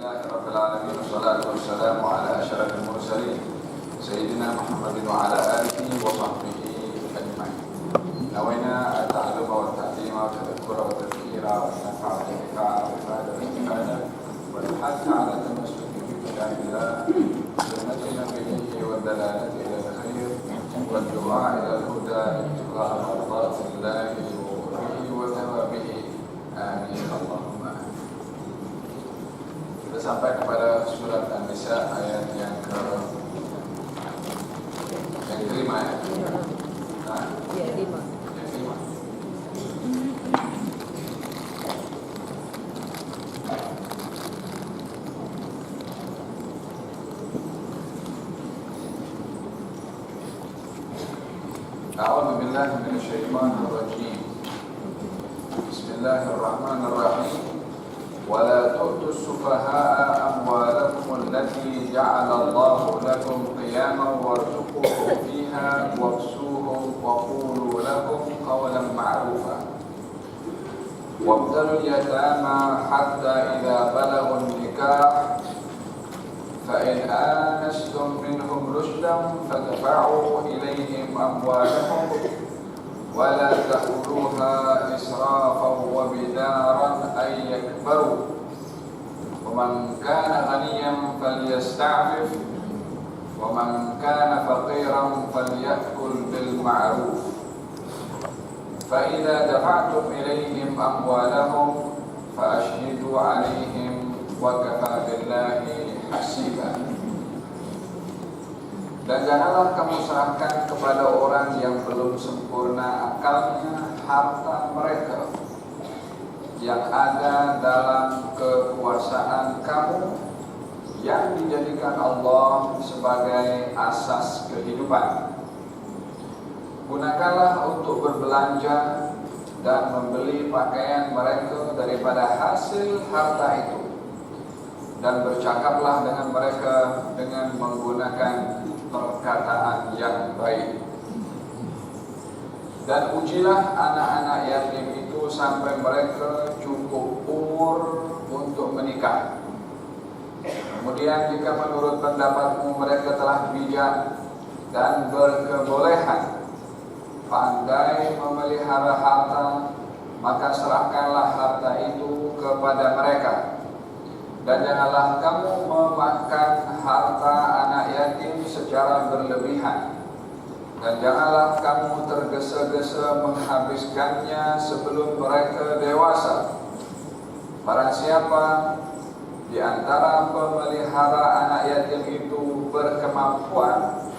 Alhamdulillahirrabbilalamin. Wassalatu wassalamu ala asyrafil mursalin Sayyidina Muhammadin wa ala alihi wa sahbihi ajma'in. Nawayna at-ta'alluma wa at-ta'lima wa at-tadhakkura wa at-tadhkira wa an-naf'a wa al-intifa'a wa al-ifada wa al-ibadah wa al-hadd ala tamassuki bi kitabillah sunnati nabiyyihi wa dalalati ila al-khair wa ad-du'a ila al-huda ibtigha'a mardatillahi wa bihi wa thawabihi. Amin Allahumma. Kita sampai kepada surat An-Nisa ayat yang kelima ya? Nah, ya, 5. yang kelima. A'udzu billahi minasy syaithanir rajim. Bismillahirrahmanirrahim. ولا تؤتوا السفهاء أموالكم التي جعل الله لكم قياما وارزقوهم فيها واكسوهم وقولوا لهم قولا معروفا وابتلوا اليتامى حتى إذا بلغوا النكاح فإن آنستم منهم رشدا فادفعوا إليهم أموالهم ولا تأكلوها إسرافا وبدارا أن يكبروا ومن كان غنيا فليستعفف ومن كان فقيرا فليأكل بالمعروف فإذا دفعتم إليهم أموالهم فأشهدوا عليهم وكفى بالله حسيبا. Dan janganlah kamu serahkan kepada orang yang belum sempurna akalnya harta mereka yang ada dalam kekuasaan kamu yang dijadikan Allah sebagai asas kehidupan. Gunakanlah untuk berbelanja dan membeli pakaian mereka daripada hasil harta itu, dan bercakaplah dengan mereka dengan menggunakan perkataan yang baik. Dan ujilah anak-anak yatim itu sampai mereka cukup umur untuk menikah. Kemudian jika menurut pendapatmu mereka telah bijak dan berkebolehan, pandai memelihara harta, maka serahkanlah harta itu kepada mereka. Dan janganlah kamu memakan harta anak yatim secara berlebihan. Dan janganlah kamu tergesa-gesa menghabiskannya sebelum mereka dewasa. Barang siapa di antara pemelihara anak yatim itu berkemampuan,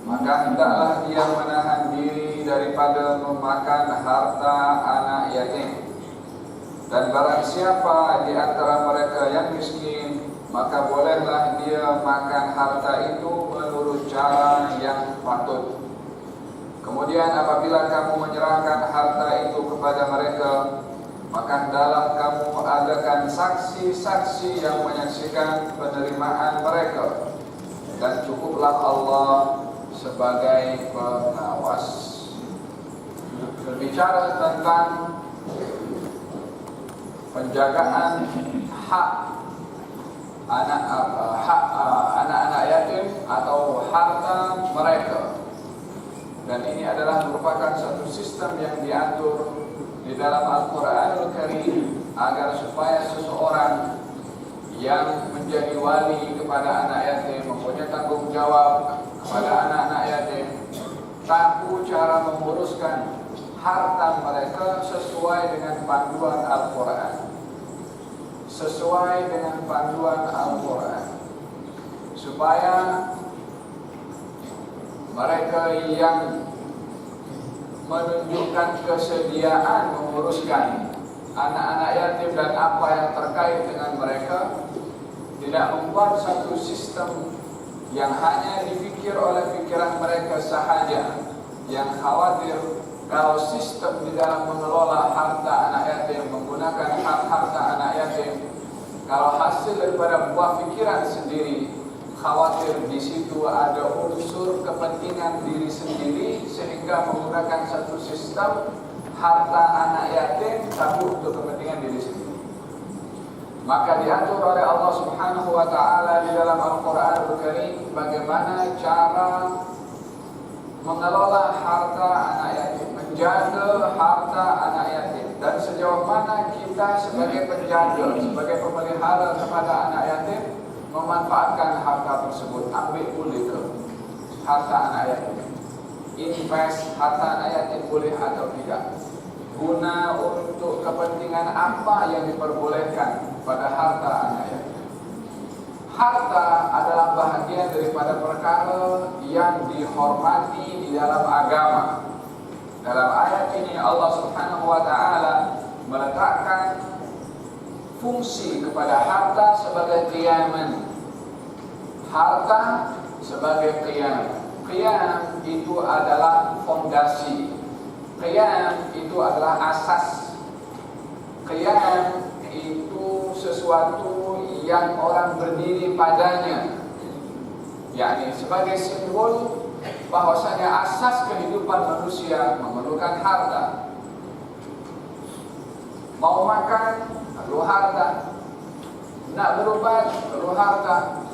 maka hendaklah dia menahan diri daripada memakan harta anak yatim. Dan barang siapa di antara mereka yang miskin, maka bolehlah dia makan harta itu menurut cara yang patut. Kemudian apabila kamu menyerahkan harta itu kepada mereka, maka hendaklah kamu adakan saksi-saksi yang menyaksikan penerimaan mereka, dan cukuplah Allah sebagai pengawas. Berbicara tentang penjagaan hak anak-anak yatim atau harta mereka, dan ini adalah merupakan satu sistem yang diatur di dalam Al-Quranul Karim agar supaya seseorang yang menjadi wali kepada anak yatim, mempunyai tanggung jawab kepada anak-anak yatim, tahu cara menguruskan harta mereka sesuai dengan panduan Al-Quran, sesuai dengan panduan Al-Quran, supaya mereka yang menunjukkan kesediaan menguruskan anak-anak yatim dan apa yang terkait dengan mereka tidak membuat satu sistem yang hanya dipikir oleh pikiran mereka sahaja, yang khawatir kalau sistem di dalam mengelola harta anak yatim, menggunakan harta anak yatim, kalau hasil daripada buah pikiran sendiri, khawatir di situ ada unsur kepentingan diri sendiri, sehingga menggunakan satu sistem harta anak yatim tapi untuk kepentingan diri sendiri. Maka diatur oleh Allah Subhanahu wa taala di dalam Al-Qur'anul Karim bagaimana cara mengelola harta anak yatim, menjaga harta anak yatim, dan sejauh mana kita sebagai penjaga, sebagai pemelihara kepada anak yatim memanfaatkan harta tersebut. Ambil boleh ke harta anak yatim, invest harta anak yatim boleh atau tidak, guna untuk kepentingan apa yang diperbolehkan pada harta anak yatim. Harta adalah bahagian daripada perkara yang dihormati di dalam agama. Dalam ayat ini Allah Subhanahu wa taala meletakkan fungsi kepada harta sebagai qiyaman. Harta sebagai qiyam. Qiyam itu adalah fondasi. Qiyam itu adalah asas. Qiyam itu sesuatu yang orang berdiri padanya, yakni sebagai simbol bahwasanya asas kehidupan manusia memerlukan harta. Mau makan perlu harta, nak berubat perlu harta,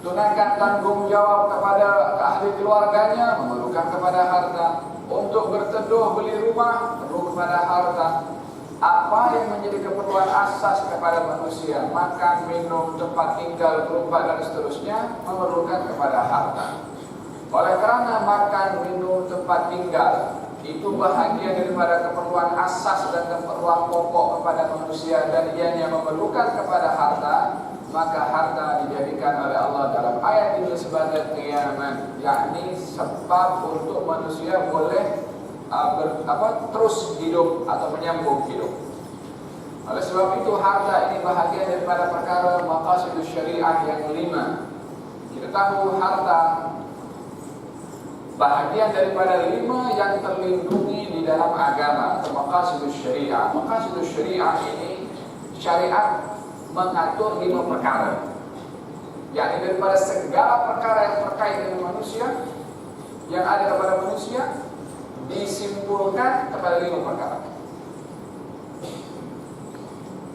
tunaikan tanggung jawab kepada ahli keluarganya memerlukan kepada harta, untuk berteduh beli rumah perlu kepada harta. Apa yang menjadi keperluan asas kepada manusia, makan, minum, tempat tinggal, berubat dan seterusnya, memerlukan kepada harta. Oleh kerana makan, minum, tempat tinggal itu bahagian daripada keperluan asas dan keperluan pokok kepada manusia, dan ianya memerlukan kepada harta, maka harta dijadikan oleh Allah dalam ayat ini sebagai qiyaman, yakni sebab untuk manusia boleh terus hidup atau menyambung hidup. Oleh sebab itu harta ini bahagian daripada perkara maqasidus syariah yang 5. Kita tahu harta bahagian daripada 5 yang terlindungi di dalam agama atau maqasidus syariah. Maqasidus syariah ini syariat mengatur 5 perkara, yakni daripada segala perkara yang terkait dengan manusia, yang ada kepada manusia, disimpulkan kepada 5 perkara.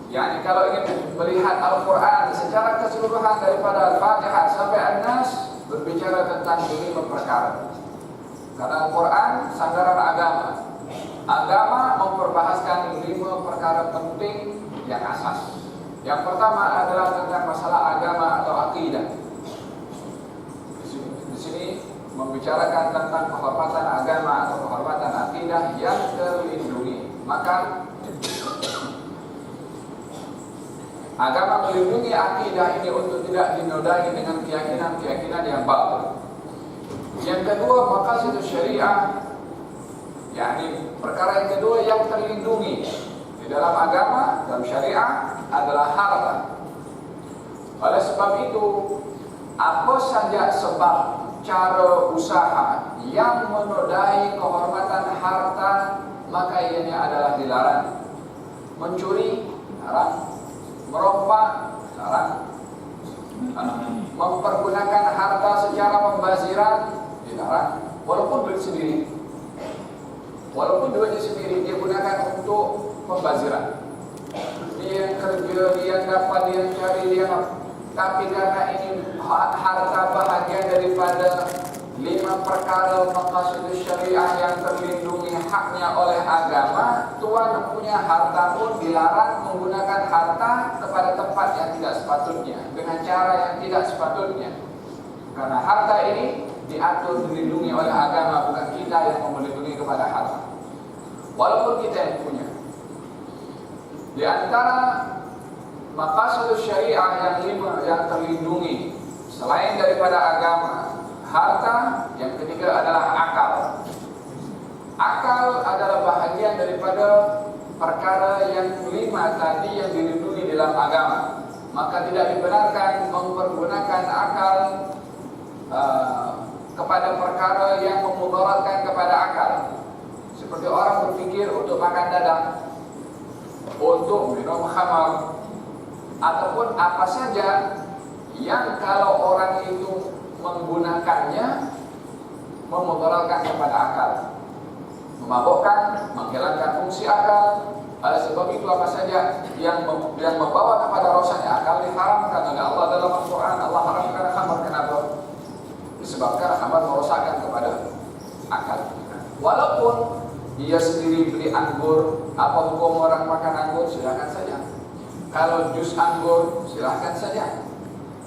Yani kalau ingin melihat Al-Quran secara keseluruhan daripada Al-Fatihah sampai An-Nas berbicara tentang 5 perkara. Karena Al-Quran sandaran agama. Agama memperbahaskan 5 perkara penting yang asas. Yang pertama adalah tentang masalah agama atau akidah. Di sini membicarakan tentang kehormatan agama atau kehormatan akidah yang terlindungi. Maka agama melindungi akidah ini untuk tidak dinodai dengan keyakinan-keyakinan yang batil. Yang kedua, maqasidus syariah, yakni perkara yang kedua yang terlindungi di dalam agama, dalam syariah adalah harta. Oleh sebab itu, apa saja sebab cara usaha yang menodai kehormatan harta, maka ianya adalah dilarang. Mencuri haram, merompak haram, mempergunakan harta secara pembaziran dilarang. Walaupun duit sendiri, walaupun duitnya sendiri dia gunakan untuk pembaziran, dia kerja, dia dapat, dia cari, dia, tapi karena ini harta bahagian daripada 5 perkara maqasidus syariah yang terlindungi haknya oleh agama, tuan punya harta pun dilarang menggunakan harta kepada tempat yang tidak sepatutnya, dengan cara yang tidak sepatutnya. Karena harta ini diatur dilindungi oleh agama, bukan kita yang melindungi kepada harta. Walaupun kita yang punya. Di antara maqasidus syariah yang 5 yang terlindungi selain daripada agama, harta, yang ketiga adalah akal. Akal adalah bahagian daripada perkara yang 5 tadi yang dilindungi dalam agama. Maka tidak dibenarkan mempergunakan akal kepada perkara yang memudaratkan kepada akal. Seperti orang berpikir untuk makan dadang, untuk minum khamar, ataupun apa saja yang kalau orang itu menggunakannya memudaratkan kepada akal, memabukkan, menghilangkan fungsi akal, Oleh sebab itu apa saja yang membawa kepada rosaknya akal diharamkan oleh Allah dalam Al-Quran. Allah haramkan khamar. Kenapa? Disebabkan khamar merosakkan kepada akal. Walaupun dia sendiri beli anggur, apa hukum orang makan anggur? Silakan saja. Kalau jus anggur, silakan saja.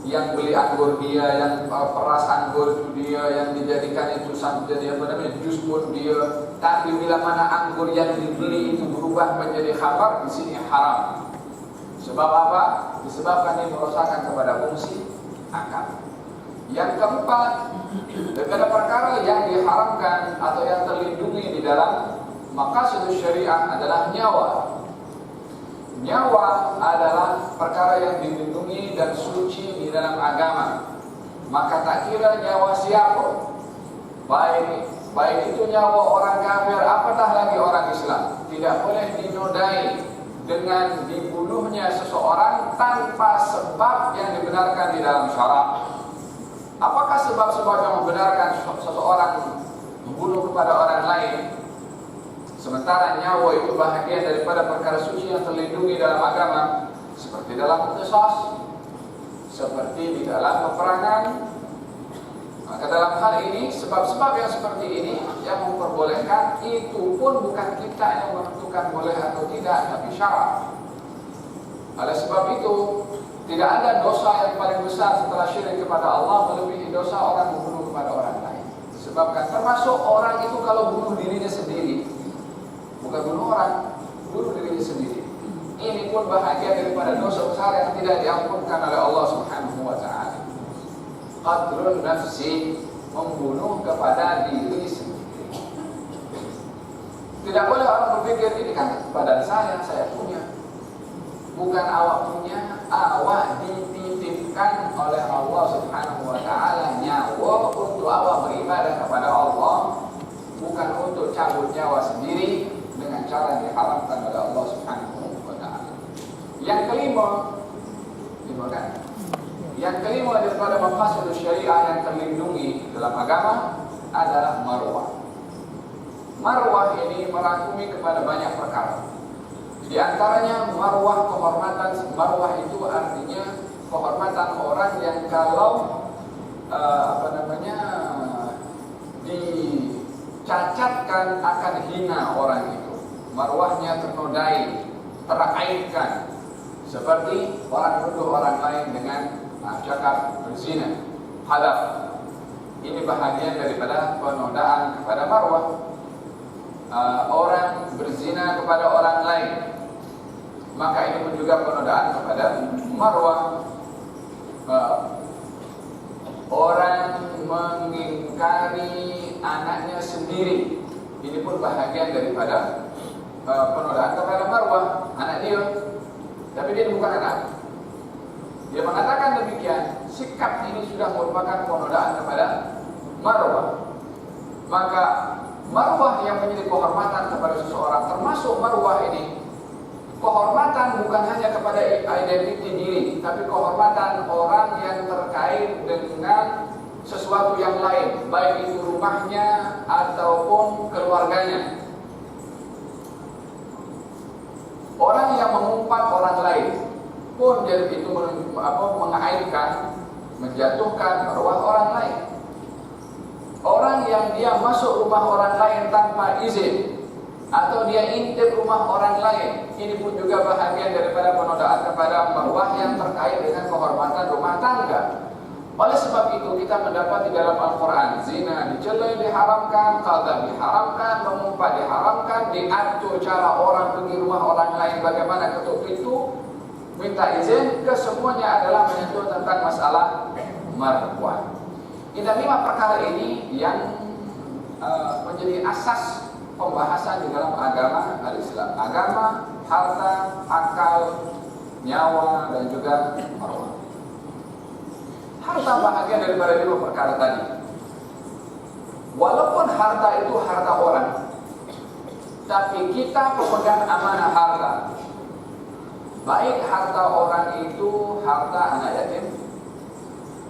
Yang beli anggur dia, yang peras anggur itu dia, yang dijadikan itu sampai jadi apa namanya jus pun dia. Tapi bila mana anggur yang dibeli itu berubah menjadi khamar, di sini haram. Sebab apa? Disebabkan ini merosakkan kepada fungsi akal. Yang keempat, segala perkara yang diharamkan atau yang terlindungi di dalam maqasidus syariah adalah nyawa. Nyawa adalah perkara yang dilindungi dan suci di dalam agama. Maka tak kira nyawa siapa, baik itu nyawa orang kafir, apatah lagi orang Islam, tidak boleh dinodai dengan dibunuhnya seseorang tanpa sebab yang dibenarkan di dalam syarak. Apakah sebab-sebab yang membenarkan seseorang membunuh kepada orang lain? Sementara nyawa itu bahagian daripada perkara suci yang terlindungi dalam agama, seperti dalam qisas, seperti di dalam peperangan. Maka dalam hal ini, sebab-sebab yang seperti ini yang memperbolehkan, itu pun bukan kita yang menentukan boleh atau tidak, tapi syarak. Oleh sebab itu, tidak ada dosa yang paling besar setelah syirik kepada Allah melebihi dosa orang membunuh kepada orang lain. Disebabkan termasuk orang itu kalau bunuh dirinya sendiri, bukan bunuh orang, bunuh dirinya sendiri. Ini pun bahagian daripada dosa besar yang tidak diampunkan oleh Allah Subhanahu wa ta'ala. Qatlun nafsi, membunuh kepada diri sendiri. Tidak boleh orang berpikir ini kan badan saya punya. Bukan awak punya, awak dititipkan oleh Allah Subhanahu wa ta'ala. Nyawa untuk awak beribadah kepada Allah, bukan untuk cabut nyawa sendiri dengan cara diharamkan oleh Allah Subhanahu wa ta'ala. Yang kelima, yang kelima daripada maqasidus syariah yang terlindungi dalam agama adalah marwah. Marwah ini merangkumi kepada banyak perkara. Di antaranya marwah kehormatan. Marwah itu artinya kehormatan orang yang kalau dicacatkan akan hina orang itu. Marwahnya ternodai, teraibkan. Seperti orang menuduh orang lain dengan cakap berzina, hadaf. Ini bahagian daripada penodaan kepada marwah. Orang berzina kepada orang lain, maka ini pun juga penodaan kepada marwah. Orang mengingkari anaknya sendiri, ini pun bahagian daripada penodaan kepada marwah. Anak dia, tapi dia bukan anak. Dia mengatakan demikian, sikap ini sudah merupakan penodaan kepada marwah. Maka marwah yang menjadi kehormatan kepada seseorang, termasuk marwah ini, kehormatan bukan hanya kepada identiti diri, tapi kehormatan orang yang terkait dengan sesuatu yang lain, baik itu rumahnya ataupun keluarganya. Orang yang mengumpat orang lain pun jadi itu mengaibkan, menjatuhkan marwah orang lain. Orang yang dia masuk rumah orang lain tanpa izin, atau dia intip rumah orang lain, ini pun juga bahagian daripada penodaan kepada marwah yang terkait dengan kehormatan rumah tangga. Oleh sebab itu kita mendapat di dalam Al-Quran, zina dicela diharamkan, qadha diharamkan, mengumpat diharamkan, diatur cara orang pergi rumah orang lain, bagaimana ketuk pintu, minta izin, kesemuanya adalah menyentuh tentang masalah marwah. Kita 5 perkara ini yang menjadi asas pembahasan di dalam agama al-Islam. Agama, harta, akal, nyawa, dan juga marwah. Harta bahagian daripada 5 perkara tadi. Walaupun harta itu harta orang, tapi kita pemegang amanah harta. Baik harta orang itu harta anak yatim,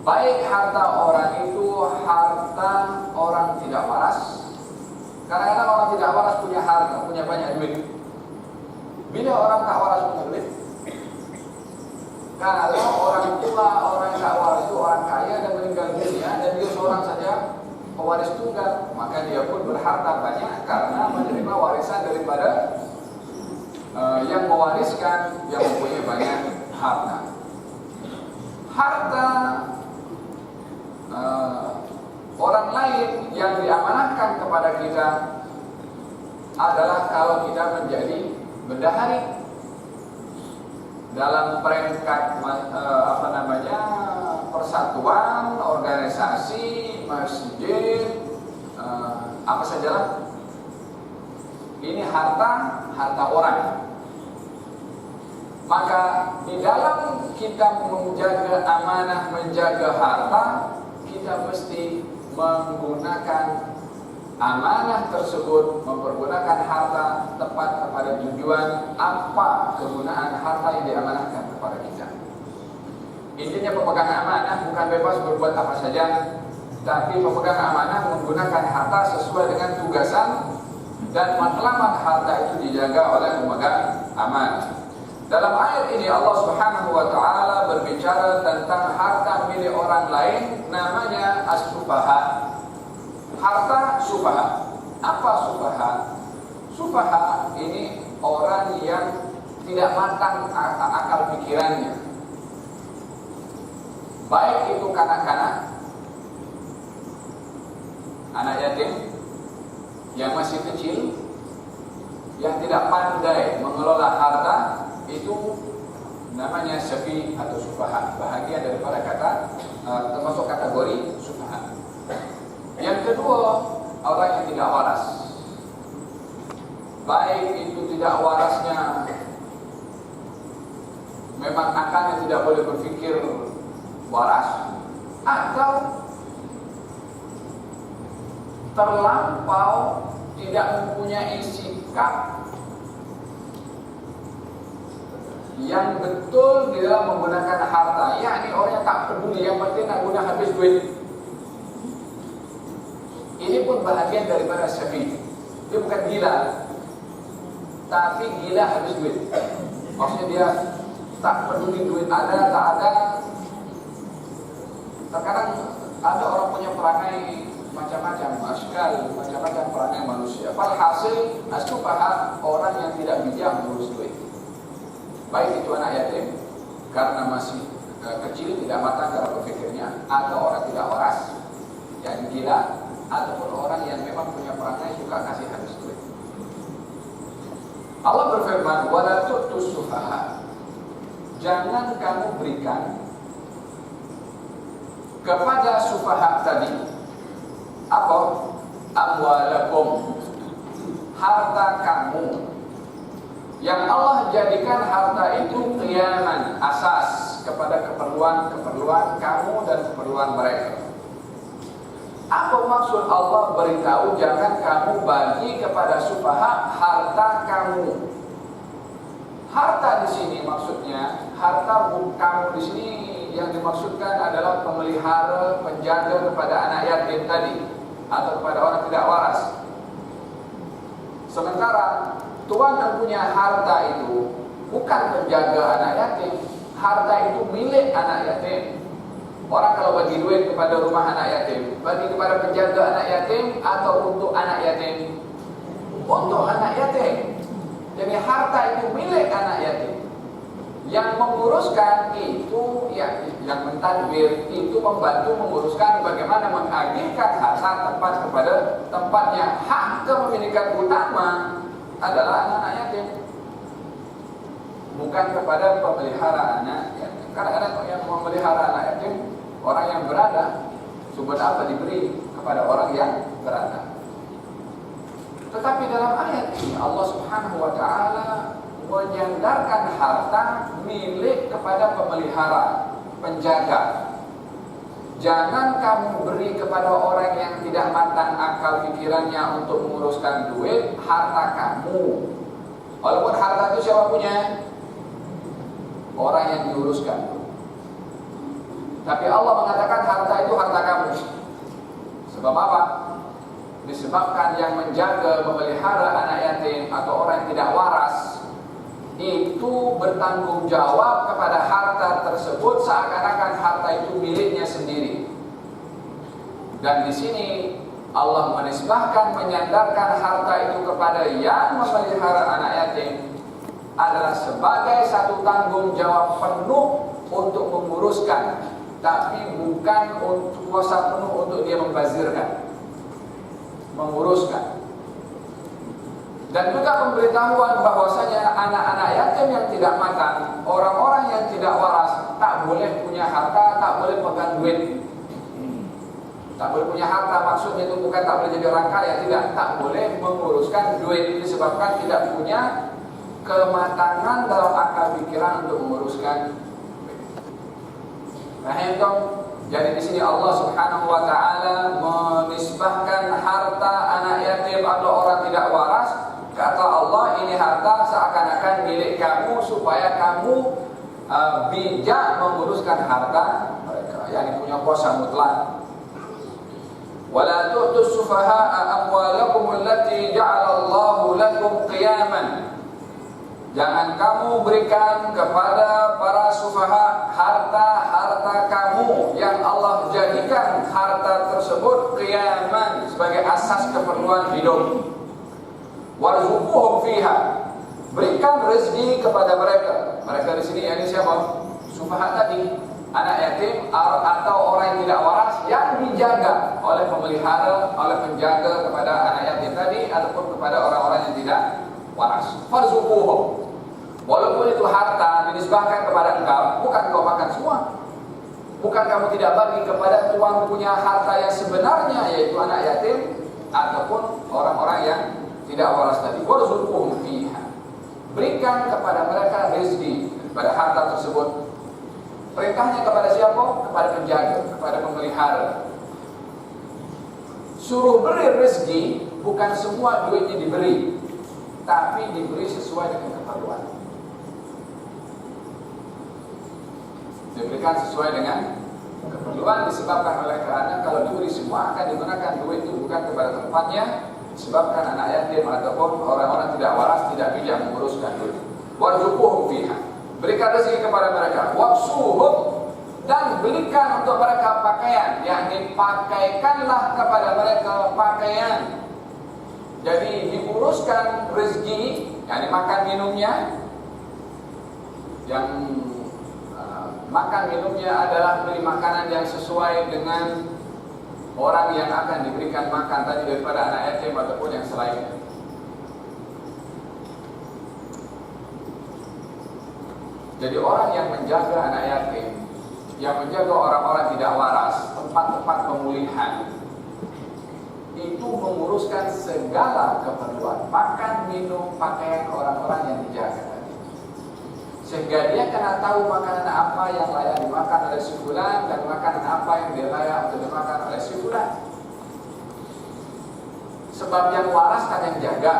baik harta orang itu harta orang tidak waras. Kadang-kadang orang tidak waras punya harta, punya banyak duit. Bila orang tak waras punya duit, kalau orang tua, orang tak waras itu orang kaya dan meninggal dunia dan dia seorang saja pewaris tunggal, maka dia pun berharta banyak karena menerima warisan daripada yang mewariskan yang mempunyai banyak harta. Harta orang lain yang diamanahkan kepada kita adalah kalau kita menjadi bendahari dalam peringkat persatuan, organisasi, masjid, apa sajalah. Ini harta orang. Maka di dalam kita menjaga amanah, menjaga harta, kita mesti menggunakan amanah tersebut, mempergunakan harta tepat kepada tujuan apa kegunaan harta yang diamanahkan kepada kita. Intinya pemegang amanah bukan bebas berbuat apa saja, tapi pemegang amanah menggunakan harta sesuai dengan tugasan dan matlamat harta itu dijaga oleh pemegang amanah. Dalam ayat ini Allah Subhanahu wa taala berbicara tentang harta milik orang lain, namanya as-sufaha. Harta sufaha. Apa sufaha? Sufaha ini orang yang tidak matang akal pikirannya. Baik itu kanak-kanak, anak yatim yang masih kecil, yang tidak pandai mengelola harta, itu namanya safi atau sufaha. Bahagian daripada kata termasuk kategori sufaha. Yang kedua, orang yang tidak waras. Baik itu tidak warasnya memang akalnya tidak boleh berpikir waras, atau terlampau tidak mempunyai sikap yang betul di dalam menggunakan harta. Ya, ini orang yang tak peduli, yang penting nak guna habis duit. Ini pun bahagian daripada syafi. Dia bukan gila, tapi gila habis duit. Maksudnya dia tak peduli duit ada, tak ada. Terkadang ada orang punya perangai macam-macam, askal, macam-macam perangai manusia. Walhasil, as-sufaha orang yang tidak bijak mengurus duit. Baik itu anak yatim karena masih kecil, tidak matang cara berpikirnya, atau orang tidak waras, yang gila, ataupun orang yang memang punya perangai suka kasih habis duit. Allah berfirman, wala tu'tus sufaha. Jangan kamu berikan kepada sufaha tadi apa? Amwalakum, harta kamu yang Allah jadikan harta itu qiyaman, asas kepada keperluan kamu dan keperluan mereka. Apa maksud Allah beritahu jangan kamu bagi kepada sufaha harta kamu? Harta di sini maksudnya harta kamu di sini yang dimaksudkan adalah pemelihara, penjaga kepada anak yatim tadi atau kepada orang tidak waras. Sementara Tuhan yang punya harta itu bukan penjaga anak yatim, harta itu milik anak yatim. Orang kalau bagi duit kepada rumah anak yatim, bagi kepada penjaga anak yatim atau untuk anak yatim? Untuk anak yatim. Jadi harta itu milik anak yatim. Yang menguruskan itu, ya, yang mentadbir itu membantu menguruskan bagaimana mengagihkan harta tepat kepada tempatnya. Hak kepemilikan utama adalah anak-anak yatim, bukan kepada pemelihara anak yatim. Kadang-kadang yang memelihara anak yatim orang yang berada, sumber apa diberi kepada orang yang berada. Tetapi dalam ayat ini Allah Subhanahu wa taala menyandarkan harta milik kepada pemelihara, penjaga. Jangan kamu beri kepada orang yang tidak matang akal pikirannya untuk menguruskan duit harta kamu. Walaupun harta itu siapa punya? Orang yang diuruskan. Tapi Allah mengatakan harta itu harta kamu. Sebab apa? Disebabkan yang menjaga, memelihara anak yatim atau orang yang tidak waras itu bertanggung jawab kepada harta tersebut seakan-akan harta itu miliknya sendiri. Dan di sini Allah menisbahkan, menyandarkan harta itu kepada yang memelihara anak yatim adalah sebagai satu tanggung jawab penuh untuk menguruskan, tapi bukan untuk kuasa penuh untuk dia membazirkan, menguruskan. Dan juga pemberitahuan bahwasanya anak-anak yatim yang tidak matang, orang-orang yang tidak waras, tak boleh punya harta, tak boleh pegang duit. Tak boleh punya harta, maksudnya itu bukan tak boleh jadi orang kaya, tidak. Tak boleh menguruskan duit disebabkan tidak punya kematangan dalam akal pikiran untuk menguruskan duit. Paham dong? Jadi di sini Allah Subhanahu wa taala menisbahkan harta anak yatim atau orang tidak waras. Kata Allah, ini harta seakan-akan milik kamu supaya kamu bijak menguruskan harta mereka, yang punya kuasa mutlak. Wala tu'tus sufaha'a amwalakum allati ja'alallahu lakum qiyaman. Jangan kamu berikan kepada para sufaha harta-harta kamu yang Allah jadikan harta tersebut qiyaman sebagai asas keperluan hidup. Warzuquhum fiha. Berikan rezeki kepada mereka. Mereka di sini yakni siapa? Sufaha tadi, anak yatim atau orang yang tidak waras yang dijaga oleh pemelihara, oleh penjaga kepada anak yatim tadi ataupun kepada orang-orang yang tidak waras. Farzuquhum. Walaupun itu harta dinisbahkan kepada engkau, bukan kau makan semua. Bukan kamu tidak bagi kepada tuan punya harta yang sebenarnya, yaitu anak yatim ataupun orang-orang yang tidak waras tadi. Warzuquhum fiha. Berikan kepada mereka rezeki pada harta tersebut. Perintahnya kepada siapa? Kepada penjaga, kepada pemelihara. Suruh beri rezeki, bukan semua duitnya diberi, tapi diberi sesuai dengan keperluan. Diberikan sesuai dengan keperluan, disebabkan oleh karena kalau diberi semua akan digunakan duit itu bukan kepada tempatnya, disebabkan anak yatim ataupun orang-orang tidak waras tidak bijak menguruskan duit. Warzuquhum fiha. Berikan rezeki kepada mereka. Waksuhum, dan belikan untuk mereka pakaian, yakni pakaikanlah kepada mereka pakaian. Jadi diuruskan rezeki, yakni makan minumnya. Yang makan minumnya adalah beli makanan yang sesuai dengan orang yang akan diberikan makan tadi daripada anak yatim ataupun yang selainnya. Jadi orang yang menjaga anak yatim, yang menjaga orang-orang tidak waras, tempat-tempat pemulihan, itu menguruskan segala keperluan, makan, minum, pakaian orang-orang yang dijaga tadi. Sehingga dia kena tahu makanan apa yang layak dimakan oleh si fulan dan makanan apa yang dia layak untuk dimakan oleh si fulan. Sebab yang waras kan yang jaga,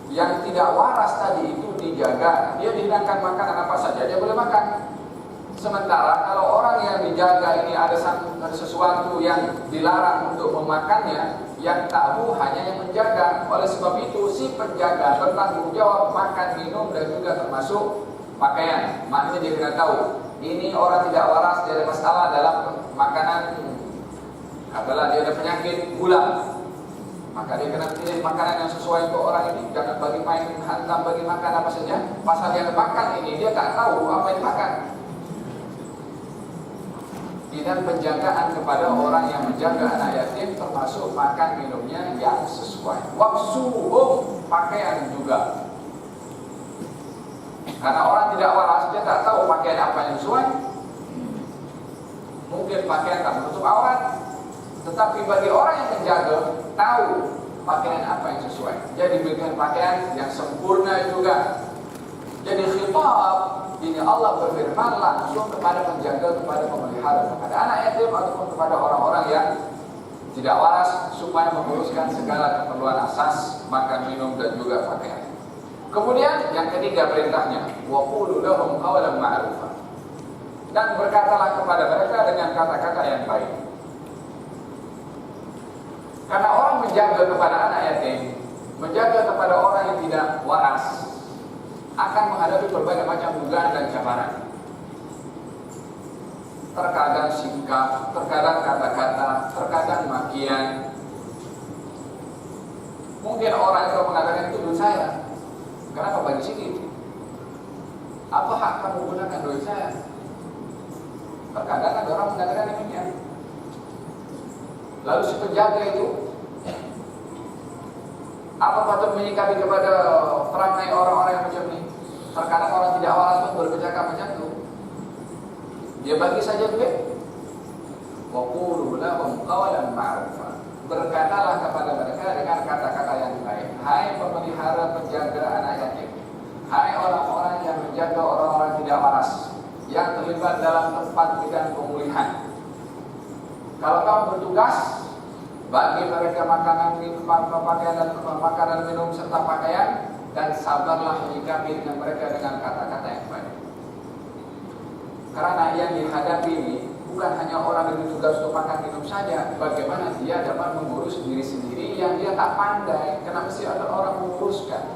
yang tidak waras tadi itu dijaga. Dia dihidangkan makanan apa saja dia boleh makan. Sementara kalau orang yang dijaga ini ada sesuatu yang dilarang untuk memakannya, yang tahu hanya yang menjaga. Oleh sebab itu si penjaga bertanggung jawab makan, minum dan juga termasuk pakaian. Maknanya dia kena tahu ini orang tidak waras, dia ada masalah dalam makanan, katakanlah dia ada penyakit gula, maka dia kena pilih makanan yang sesuai untuk orang ini. Jangan bagi main hantam bagi makan apa saja. Pasal yang makan ini dia tak tahu apa yang makan. Dan penjagaan kepada orang yang menjaga anak yatim termasuk makan minumnya yang sesuai. Waksuhum, pakaian juga. Karena orang tidak waras dia tak tahu pakaian apa yang sesuai. Mungkin pakaian tak menutup aurat, tetapi bagi orang yang menjaga tahu pakaian apa yang sesuai. Jadi berikan pakaian yang sempurna juga. Jadi khitab ini Allah berfirman langsung kepada penjaga, kepada pemelihara, kepada anak yatim ataupun kepada orang-orang yang tidak waras supaya menguruskan segala keperluan asas makan, minum dan juga pakaian. Kemudian yang ketiga perintahnya, wa qulu lahum qawlan ma'rufa. Dan berkatalah kepada mereka dengan kata-kata yang baik. Karena orang menjaga kepada anak yatim, menjaga kepada orang yang tidak waras, akan menghadapi berbagai macam dugaan dan cabaran. Terkadang sikap, terkadang kata-kata, terkadang makian. Mungkin orang itu mengatakan itu duit saya, kenapa bagi sedikit? Apa hak kamu gunakan duit saya? Terkadang ada orang mengatakan demikian. Lalu si penjaga itu, apa patut menyikapi kepada perangai orang-orang yang macam ini? Terkadang orang tidak waras pun berbicara macam itu. Dia bagi saja duit. Wa qulu lahum qawlan ma'rufa. Berkatalah kepada mereka dengan kata-kata yang baik. Hai pemelihara penjaga anak yatim, hai orang-orang yang menjaga orang-orang tidak waras yang terlibat dalam tempat bidang pemulihan. Kalau kamu bertugas bagi mereka makanan, minuman, pakaian dan makanan, minum serta pakaian, dan sabarlah menyikapi dengan mereka dengan kata-kata yang baik. Karena yang dihadapi ini bukan hanya orang yang bertugas untuk makan minum saja. Bagaimana dia dapat mengurus diri sendiri yang dia tak pandai, karena mesti ada orang menguruskan.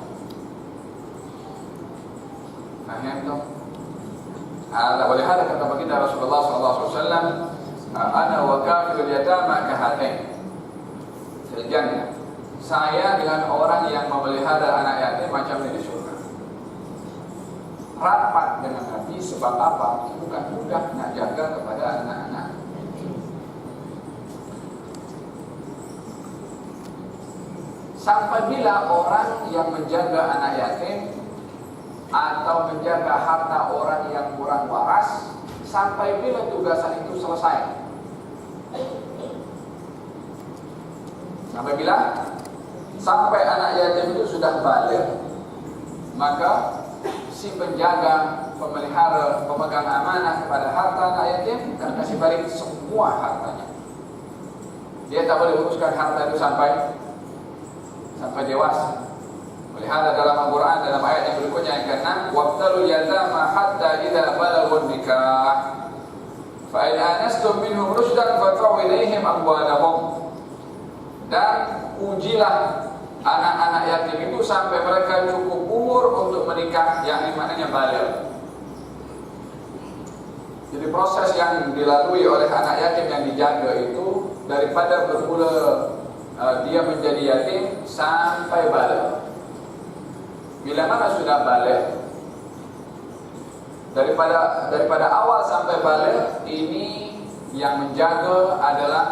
Faham tak? Oleh hal kata baginda Rasulullah SAW, ana wa kafirul yatama kahatain. Sejujurnya, saya dengan orang yang memelihara anak yatim macam ini di surga. Rapat dengan Nabi sebab apa? Bukan mudah nak jaga kepada anak-anak. Sampai bila orang yang menjaga anak yatim atau menjaga harta orang yang kurang waras, sampai bila tugasan itu selesai? Sampai bila? Sampai anak yatim itu sudah balik, maka si penjaga, pemelihara, pemegang amanah kepada harta anak yatim akan kasih balik semua hartanya. Dia tak boleh uruskan harta itu sampai dewasa. Melihat dalam Al-Quran dalam ayat yang berikutnya yang ke-6, wabtalul yatama hatta idza balaghun nikah fa in anastum minhum rushdan fadfa'u ilaihim amwalahum. Dan ujilah anak-anak yatim itu sampai mereka cukup umur untuk menikah, yang maknanya baligh. Jadi proses yang dilalui oleh anak yatim yang dijaga itu daripada bermula dia menjadi yatim sampai baligh. Bila mana sudah baligh, daripada awal sampai baligh ini yang menjaga adalah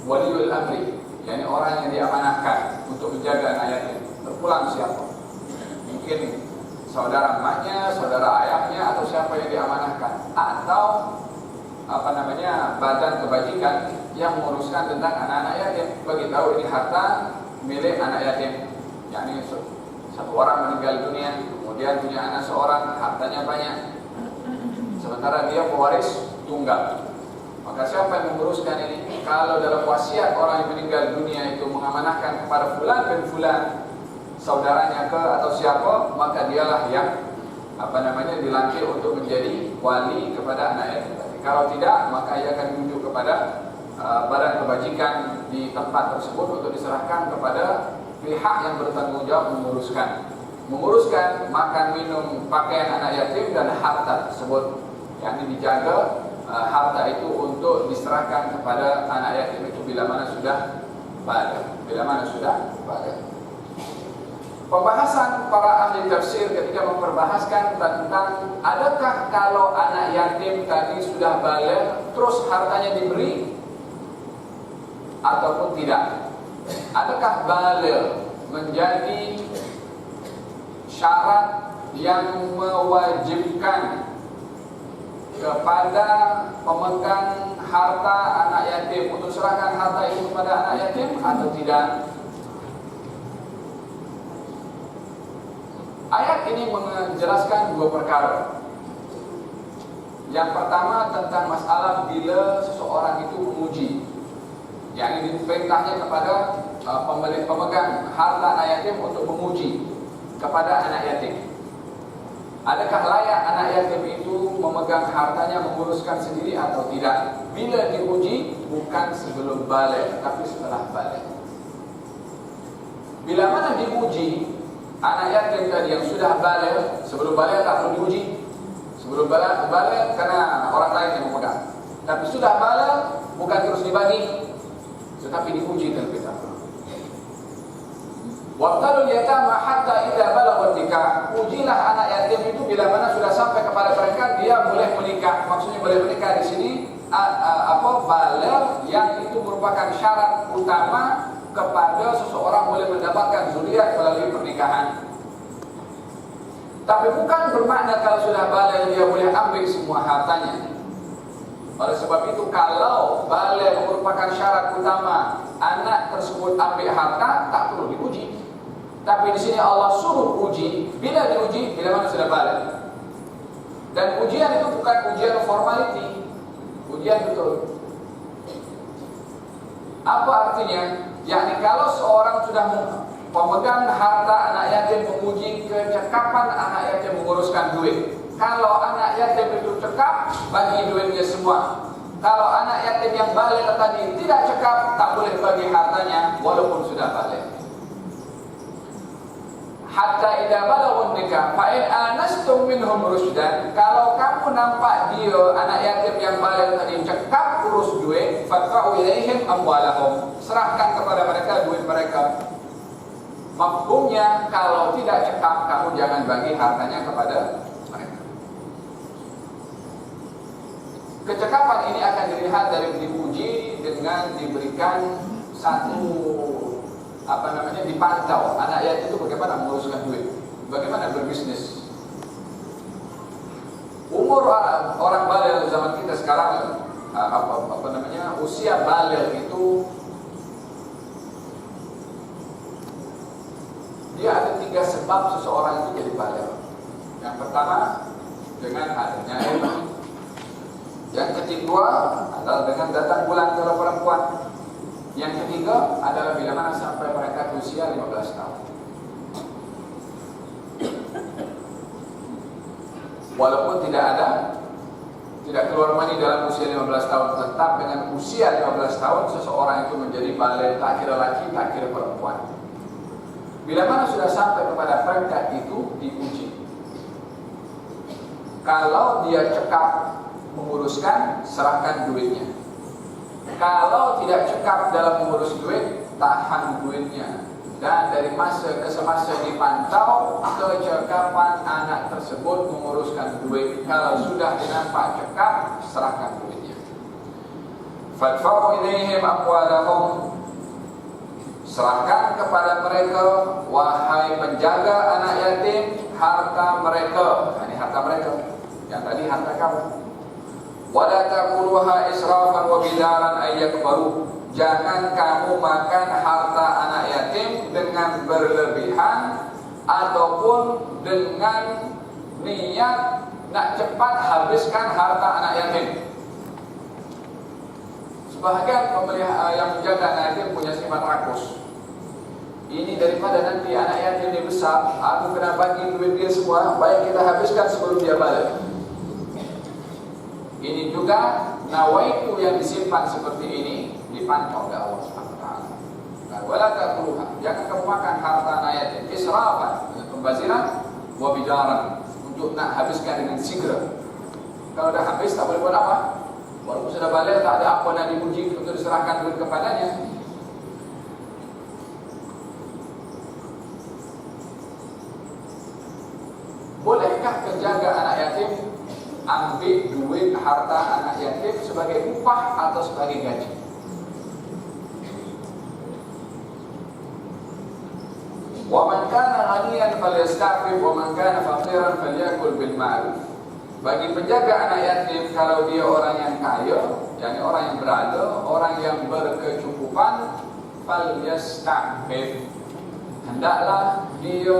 waliul amri, yakni orang yang diamanahkan untuk menjaga anak yatim. Terpulang siapa? Mungkin saudara emaknya, saudara ayahnya, atau siapa yang diamanahkan, atau badan kebajikan yang menguruskan tentang anak-anak yatim. Bagi tahu ini harta milik anak yatim. Yakni satu orang meninggal dunia, kemudian punya anak seorang, hartanya banyak, sementara dia pewaris tunggal. Maka siapa yang menguruskan ini? Kalau dalam wasiat orang yang meninggal dunia itu mengamanahkan kepada fulan bin fulan, saudaranya ke atau siapa, maka dialah yang dilantik untuk menjadi wali kepada anak yatim. Kalau tidak, maka ia akan ditunjuk kepada badan kebajikan di tempat tersebut untuk diserahkan kepada pihak yang bertanggung jawab menguruskan makan, minum, pakaian anak yatim dan harta tersebut, yang dijaga harta itu untuk diserahkan kepada anak yatim itu bila mana sudah baligh. Pembahasan para ahli tafsir ketika memperbahaskan tentang adakah kalau anak yatim tadi sudah baligh terus hartanya diberi ataupun tidak. Adakah baligh menjadi syarat yang mewajibkan kepada pemegang harta anak yatim untuk serahkan harta itu kepada anak yatim atau tidak? Ayat ini menjelaskan dua perkara. Yang pertama tentang masalah bila seseorang itu memuji, yang diperintahnya kepada pemegang harta anak yatim untuk memuji kepada anak yatim. Adakah layak anak yatim itu memegang hartanya, menguruskan sendiri atau tidak? Bila diuji, bukan sebelum baligh, tapi setelah baligh. Bila mana diuji, Anak yatim tadi yang sudah balik, sebelum balik tak perlu diuji. Sebelum balik karena orang lain yang memegang. Tapi sudah balik bukan terus dibagi, tetapi diuji terlebih dahulu. Waqtalul yatama hatta idza balagha nikah. Ujilah anak yatim itu bila mana sudah sampai kepada mereka dia boleh menikah. Maksudnya boleh menikah di sini baligh yang itu merupakan syarat utama kepada seseorang boleh mendapatkan zuriat melalui pernikahan. Tapi bukan bermakna kalau sudah baligh dia boleh ambil semua hartanya. Oleh sebab itu kalau baligh merupakan syarat utama anak tersebut ambil harta, tak perlu diuji. Tapi di sini Allah suruh uji. Bila diuji, bila mana sudah baligh. Dan ujian itu bukan ujian formality, ujian betul. Apa artinya? Yakni kalau seorang sudah pemegang harta anak yatim menguji kecekapan anak yatim menguruskan duit. Kalau anak yatim itu cekap, bagi duitnya semua. Kalau anak yatim yang baligh tadi tidak cekap, tak boleh bagi hartanya walaupun sudah baligh. Hatta idza balagun nikah fa in anastum minhum rusydan. Kalau kamu nampak dia anak yatim yang baligh tadi cekap urus duit, fadfa'u ilaihim amwalahum. Serahkan kepada mereka duit mereka. Mafhumnya kalau tidak cekap kamu jangan bagi hartanya kepada mereka. Kecekapan ini akan dilihat dari diuji dengan diberikan satu dipantau anak yatim itu bagaimana menguruskan duit, bagaimana berbisnis. Umur orang baligh zaman kita sekarang usia baligh itu dia ada 3 sebab seseorang itu jadi baligh. Yang pertama dengan adanya ilmu. Yang kedua adalah dengan datang bulan kalau perempuan. Yang ketiga adalah bila mana sampai mereka usia 15 tahun. Walaupun tidak keluar mani dalam usia 15 tahun, tetap dengan usia 15 tahun seseorang itu menjadi baligh, tak kira laki, tak kira perempuan. Bila mana sudah sampai kepada peringkat itu diuji. Kalau dia cekap menguruskan, serahkan duitnya. Kalau tidak cekap dalam mengurus duit, tahan duitnya. Dan dari masa ke semasa dipantau kecekapan anak tersebut menguruskan duit. Kalau sudah dinampak cekap, serahkan duitnya. Fadfa'u ilaihim amwalahum. Serahkan kepada mereka, wahai penjaga anak yatim, harta mereka. Ini harta mereka. Yang tadi harta kamu. Wala taquluha israfan wa bidaran ayyakbaru. Jangan kamu makan harta anak yatim dengan berlebihan ataupun dengan niat nak cepat habiskan harta anak yatim. Sebahagian pemelihara yang menjaga anak yatim punya sifat rakus. Ini daripada nanti anak yatim ini besar, aku kena bagi duit dia semua, baik kita habiskan sebelum dia balik. Ini juga nawaitu yang disimpan seperti ini dipantau oleh Allah SWT. Wala taquluha, jangan kamu makan harta anak yatim israfan, pembaziran, wa bidaran, untuk nak habiskan dengan segera. Kalau dah habis tak boleh buat apa? Walaupun sudah balik tak ada apa nak dipuji untuk diserahkan duit kepadanya. Bolehkah penjaga anak yatim ambil duit harta anak yatim sebagai upah atau sebagai gaji? Wa man kana ghaniyan falyasta'fif wa man kana faqiran falyakul bil ma'ruf. Bagi penjaga anak yatim, kalau dia orang yang kaya, yakni orang yang berada, orang yang berkecukupan, falyasta'fif, hendaklah dia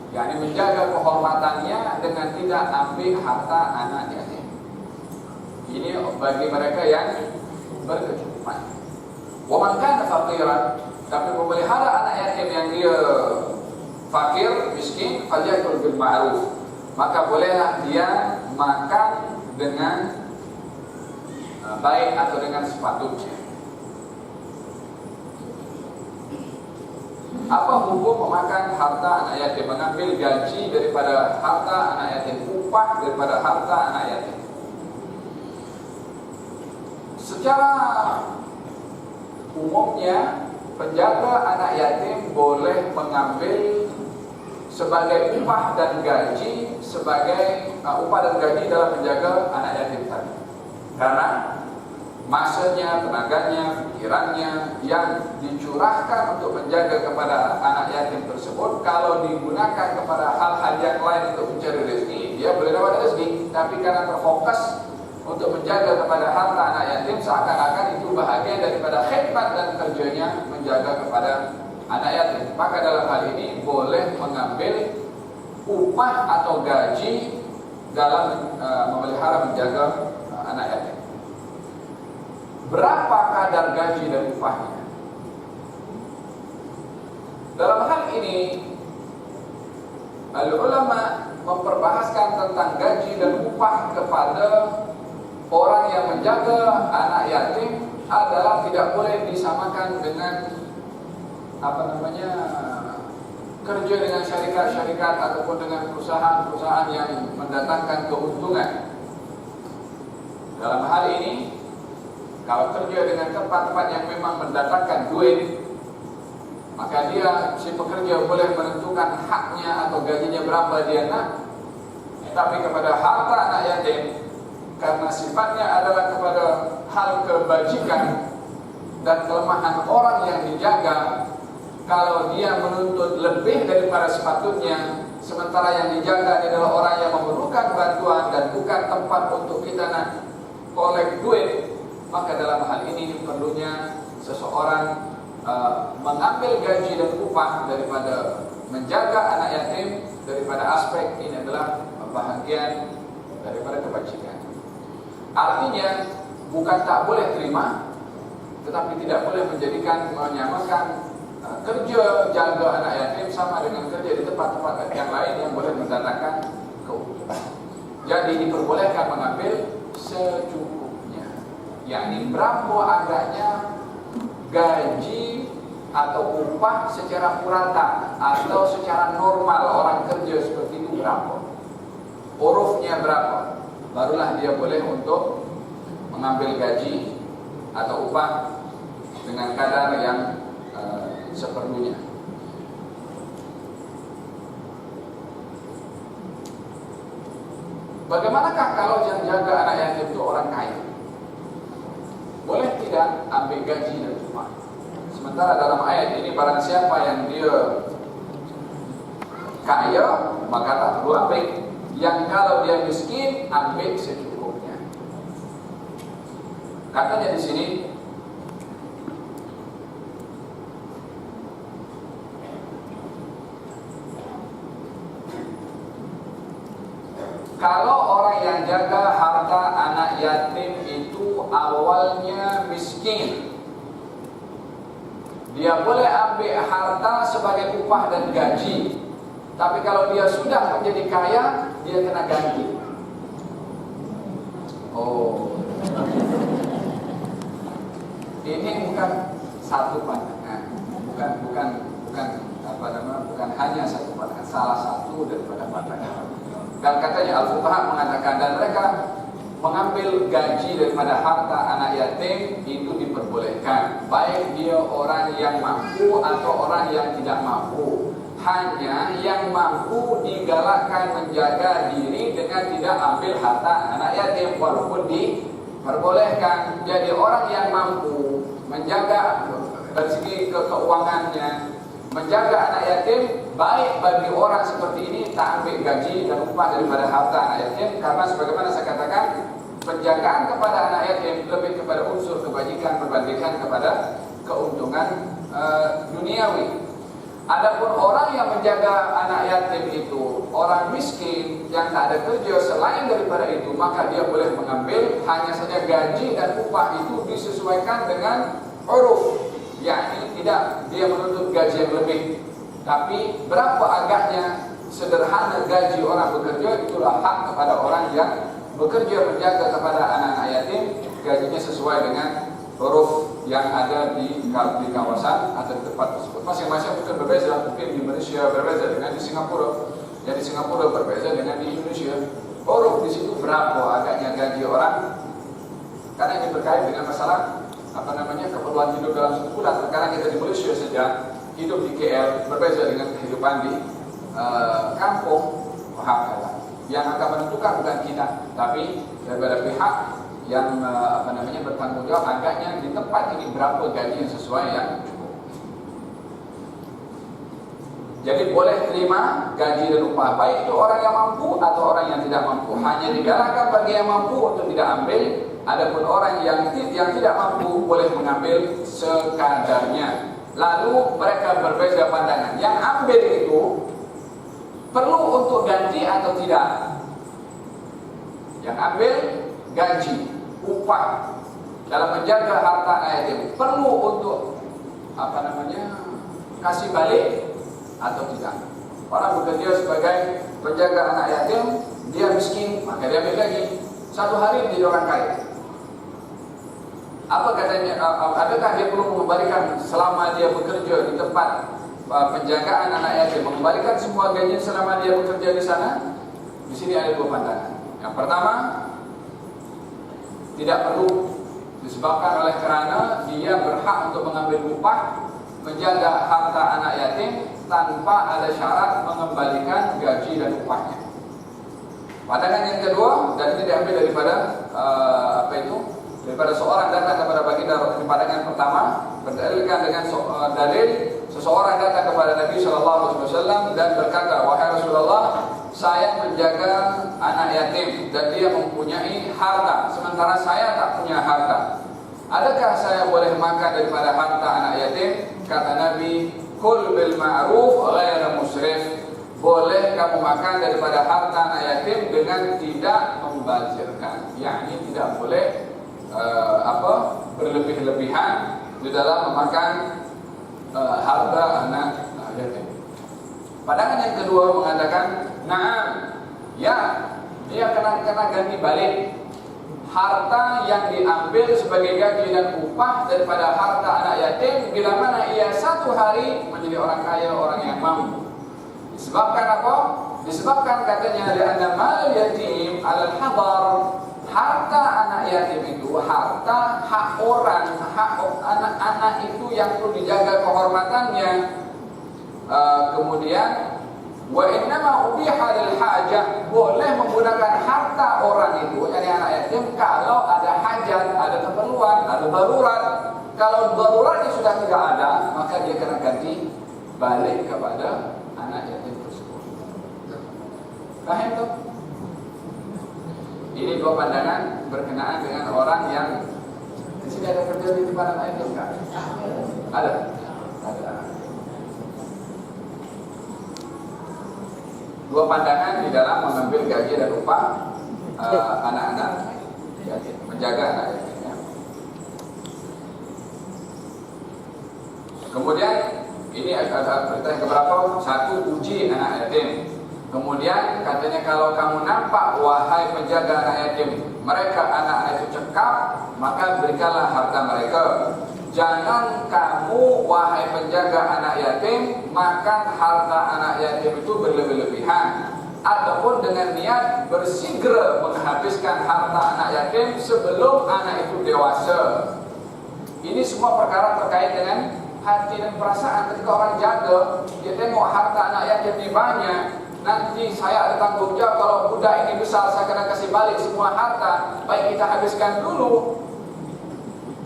yakni menjaga kehormatannya dengan tidak ambil harta anak yatim. Ini bagi mereka yang berkecukupan. Wa man kana faqiran, tapi memelihara anak yatim yang dia fakir, miskin, falyakul bil ma'ruf, maka bolehlah dia makan dengan baik atau dengan sepatutnya. Apa hukum memakan harta anak yatim, mengambil gaji daripada harta anak yatim, upah daripada harta anak yatim? Secara umumnya penjaga anak yatim boleh mengambil sebagai upah dan gaji, sebagai upah dan gaji dalam menjaga anak yatim tadi. Karena masanya, tenaganya, pikirannya yang dicurahkan untuk menjaga kepada anak yatim tersebut, kalau digunakan kepada hal-hal yang lain untuk mencari rezeki, dia boleh dapat rezeki. Tapi karena terfokus untuk menjaga kepada harta anak yatim, seakan-akan itu bahagian daripada khidmat dan kerjanya menjaga kepada anak yatim. Maka dalam hal ini boleh mengambil upah atau gaji dalam memelihara menjaga anak yatim. Berapa kadar gaji dan upahnya? Dalam hal ini, ulama memperbahaskan tentang gaji dan upah kepada orang yang menjaga anak yatim adalah tidak boleh disamakan dengan kerja dengan syarikat-syarikat ataupun dengan perusahaan-perusahaan yang mendatangkan keuntungan. Dalam hal ini, kalau kerja dengan tempat-tempat yang memang mendatangkan duit, maka dia, si pekerja boleh menentukan haknya atau gajinya berapa dia nak. Tapi kepada harta anak yatim, karena sifatnya adalah kepada hal kebajikan dan kelemahan orang yang dijaga, kalau dia menuntut lebih daripada sepatutnya, sementara yang dijaga adalah orang yang memerlukan bantuan dan bukan tempat untuk kita nak kolek duit, maka dalam hal ini perlunya seseorang mengambil gaji dan upah daripada menjaga anak yatim. Daripada aspek ini adalah bahagian daripada kebajikan. Artinya bukan tak boleh terima, tetapi tidak boleh menyamakan kerja jaga anak yatim sama dengan kerja di tempat-tempat yang lain yang boleh mendatangkan keuntungan. Jadi diperbolehkan mengambil secukupnya, yakni berapa agaknya gaji atau upah secara purata atau secara normal orang kerja seperti itu berapa, urufnya berapa, barulah dia boleh untuk mengambil gaji atau upah dengan kadar yang seperlunya. Bagaimanakah kalau yang jaga anak yatim itu orang kaya? Boleh tidak ambil gaji dan upah? Sementara dalam ayat ini barang siapa yang dia kaya maka tak perlu ambil. Yang kalau dia miskin ambil secukupnya. Katanya di sini, kalau orang yang jaga harta anak yatim itu awalnya miskin, dia boleh ambil harta sebagai upah dan gaji. Tapi kalau dia sudah menjadi kaya, dia kena ganti. Oh, ini bukan satu pandangan, bukan hanya satu pandangan, salah satu daripada pandangan. Dan katanya Al-Fuqaha mengatakan, dan mereka mengambil gaji daripada harta anak yatim itu diperbolehkan, baik dia orang yang mampu atau orang yang tidak mampu. Hanya yang mampu digalakkan menjaga diri dengan tidak ambil harta anak yatim, walaupun diperbolehkan. Jadi orang yang mampu menjaga dari segi keuangannya, menjaga anak yatim, baik bagi orang seperti ini tak ambil gaji dan upah daripada harta anak yatim, karena sebagaimana saya katakan, penjagaan kepada anak yatim lebih kepada unsur kebajikan berbandingkan kepada keuntungan duniawi. Adapun orang yang menjaga anak yatim itu orang miskin yang tak ada kerja selain daripada itu, maka dia boleh mengambil hanya saja gaji dan upah itu disesuaikan dengan uruf, yakni tidak dia menuntut gaji yang lebih, tapi berapa agaknya sederhana gaji orang bekerja, itulah hak kepada orang yang bekerja menjaga kepada anak-anak yatim, gajinya sesuai dengan huruf yang ada di kawasan atau di tempat tersebut. Masing-masing mungkin berbeza, mungkin di Malaysia berbeza dengan di Singapura, dan di Singapura berbeza dengan di Indonesia. Uruf di situ berapa agaknya gaji orang, karena ini berkait dengan masalah keperluan hidup dalam satu bulan. Sekarang kita di Malaysia saja hidup di KL berbeza dengan kehidupan di kampung. Yang akan menentukan bukan kita, tapi daripada pihak yang bertanggung jawab agaknya di tempat ini berapa gaji yang sesuai yang cukup. Jadi boleh terima gaji dan upah, baik itu orang yang mampu atau orang yang tidak mampu. Hanya digalakkan bagi yang mampu untuk tidak ambil. Adapun orang yang tidak mampu boleh mengambil sekadarnya. Lalu mereka berbeza pandangan. Yang ambil itu perlu untuk gaji atau tidak? Yang ambil gaji, upah dalam menjaga harta anak yatim perlu untuk kasih balik atau tidak? Orang bekerja sebagai penjaga anak yatim, dia miskin, maka dia ambil gaji. Satu hari menjadi orang kaya. Apa katanya? Adakah dia perlu mengembalikan selama dia bekerja di tempat penjagaan anak yatim, mengembalikan semua gaji selama dia bekerja di sana? Di sini ada dua pandangan. Yang pertama, tidak perlu, disebabkan oleh kerana dia berhak untuk mengambil upah menjaga harta anak yatim tanpa ada syarat mengembalikan gaji dan upahnya. Pandangan yang kedua, dan ini diambil daripada daripada seorang datang kepada baginda. Pandangan pertama berdalilkan dengan dalil seseorang datang kepada Nabi SAW dan berkata, wahai Rasulullah, saya menjaga anak yatim dan dia mempunyai harta, sementara saya tak punya harta. Adakah saya boleh makan daripada harta anak yatim? Kata Nabi, kul bil ma'ruf ghairu musrif. Boleh kamu makan daripada harta anak yatim dengan tidak membazirkan, yakni tidak boleh berlebih-lebihan di dalam memakan harta anak yatim. Pandangan yang kedua mengatakan, na'am, ya, dia kena ganti balik harta yang diambil sebagai gaji dan upah daripada harta anak yatim bila mana ia satu hari menjadi orang kaya, orang yang mampu. Disebabkan apa? Disebabkan katanya di anna mal yatim al-hadar, harta anak yatim itu harta hak orang, hak anak-anak itu yang perlu dijaga kehormatannya. Kemudian wa innama ubiha lil hajah, boleh menggunakan harta orang itu, yakni anak yatim, kalau ada hajat, ada keperluan, ada darurat. Kalau daruratnya sudah tidak ada, maka dia kena ganti balik kepada anak yatim tersebut. Paham tak? Ini dua pandangan berkenaan dengan orang yang di sini ada kerja di tempat anak yatim kan? Ada. Dua pandangan di dalam mengambil gaji dan upah anak-anak yatim, menjaga anak yatim. Ya. Kemudian ini ada perintah yang keberapa? Satu, uji anak yatim. Kemudian katanya, kalau kamu nampak wahai penjaga anak yatim, mereka anak-anak itu cekap, maka berikanlah harta mereka. Jangan kamu wahai penjaga anak yatim makan harta anak yatim itu berlebih-lebihan, ataupun dengan niat bersegera menghabiskan harta anak yatim sebelum anak itu dewasa. Ini semua perkara terkait dengan hati dan perasaan. Ketika orang jaga, dia tengok harta anak yatim ini banyak, nanti saya ada tanggung jawab, kalau budak ini besar saya kena kasih balik semua harta, baik kita habiskan dulu.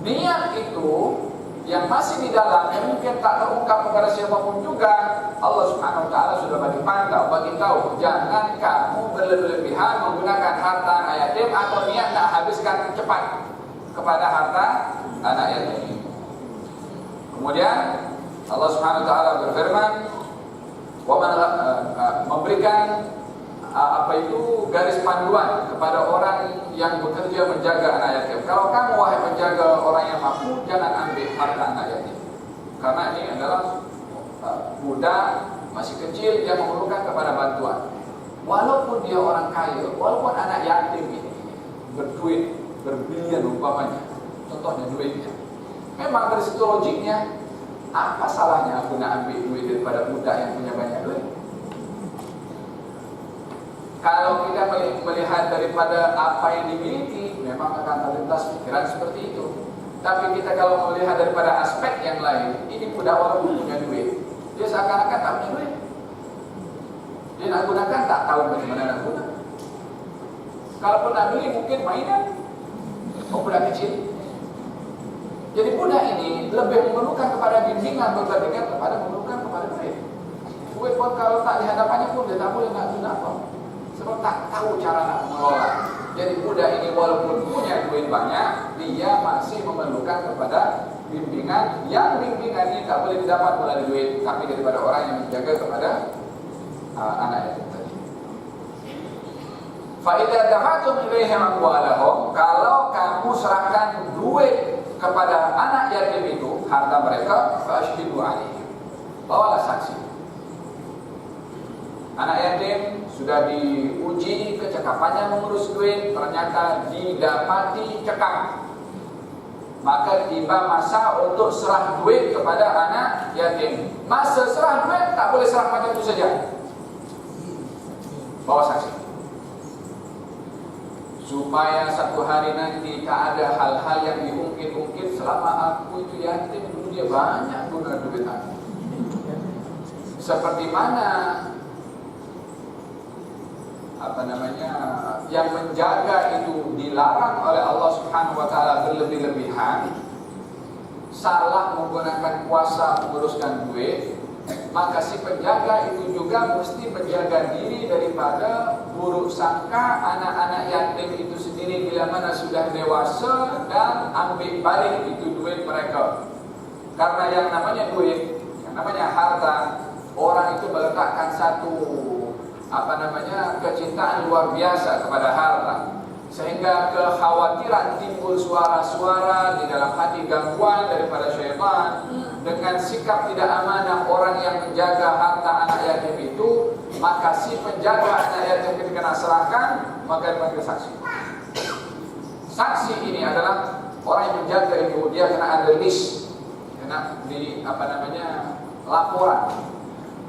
Niat itu yang masih di dalam, yang mungkin tak terungkap kepada siapapun juga, Allah Subhanahu Wa Taala sudah bagi pantau, bagi tahu, jangan kamu berlebihan menggunakan harta anak yatim atau niat nak habiskan cepat kepada harta anak yatim. Kemudian Allah Subhanahu Wa Taala berfirman, memberikan garis panduan kepada orang yang bekerja menjaga anak yatim. Kalau kamu wahai penjaga orang yang mampu, jangan ambil harta anak yatim, karena ini adalah budak masih kecil yang memerlukan kepada bantuan. Walaupun dia orang kaya, walaupun anak yatim ini berduit berbilion umpamanya, contohnya duitnya, Memang dari situ logiknya, apa salahnya aku nak ambil duit daripada budak yang punya banyak duit? Kalau kita melihat daripada apa yang dimiliki, memang akan terlintas pikiran seperti itu. Tapi kita kalau melihat daripada aspek yang lain, ini budak walaupun punya duit, dia seakan-akan tak punya duit. Dia nak gunakan tak tahu bagaimana nak guna. Kalaupun nak beli mungkin mainan, budak kecil. Jadi budak ini lebih memerlukan kepada bimbingan berbandingkan kepada memerlukan kepada duit. Duit pun kalau tak di hadapannya pun dia tak boleh nak guna apa. Sebab tak tahu cara nak mengelola. Jadi budak ini walaupun punya duit banyak, dia masih memerlukan kepada bimbingan. Yang bimbingan ini tak boleh didapat melalui duit, tapi daripada orang yang menjaga kepada anak itu tadi. Fa idza dafatum ilaihim amwalahum, kalau kamu serahkan duit kepada anak yatim itu harta mereka, fa ashhidu alaihim, bawalah saksi. Anak yatim sudah diuji kecekapannya mengurus duit, ternyata didapati cekap. Maka tiba masa untuk serah duit kepada anak yatim. Masa serah duit tak boleh serah macam itu saja. Bawa saksi. Supaya satu hari nanti tak ada hal-hal yang diungkit-ungkit, selama aku itu yatim dulu dia banyak guna duit aku. Seperti mana yang menjaga itu dilarang oleh Allah Subhanahu wa taala berlebih-lebihan, salah menggunakan kuasa menguruskan duit, maka si penjaga itu juga mesti menjaga diri daripada buruk sangka anak-anak yatim itu sendiri bila mana sudah dewasa dan ambil balik itu duit mereka. Karena yang namanya duit, yang namanya harta, orang itu meletakkan satu kecintaan luar biasa kepada harta, sehingga kekhawatiran timbul suara-suara di dalam hati, gangguan daripada syaitan dengan sikap tidak amanah orang yang menjaga harta anak yatim itu. Maka si penjaga anak yatim ketika nak serahkan, maka dipanggil saksi. Saksi ini adalah orang yang menjaga itu, dia kena ada list, kena di laporan.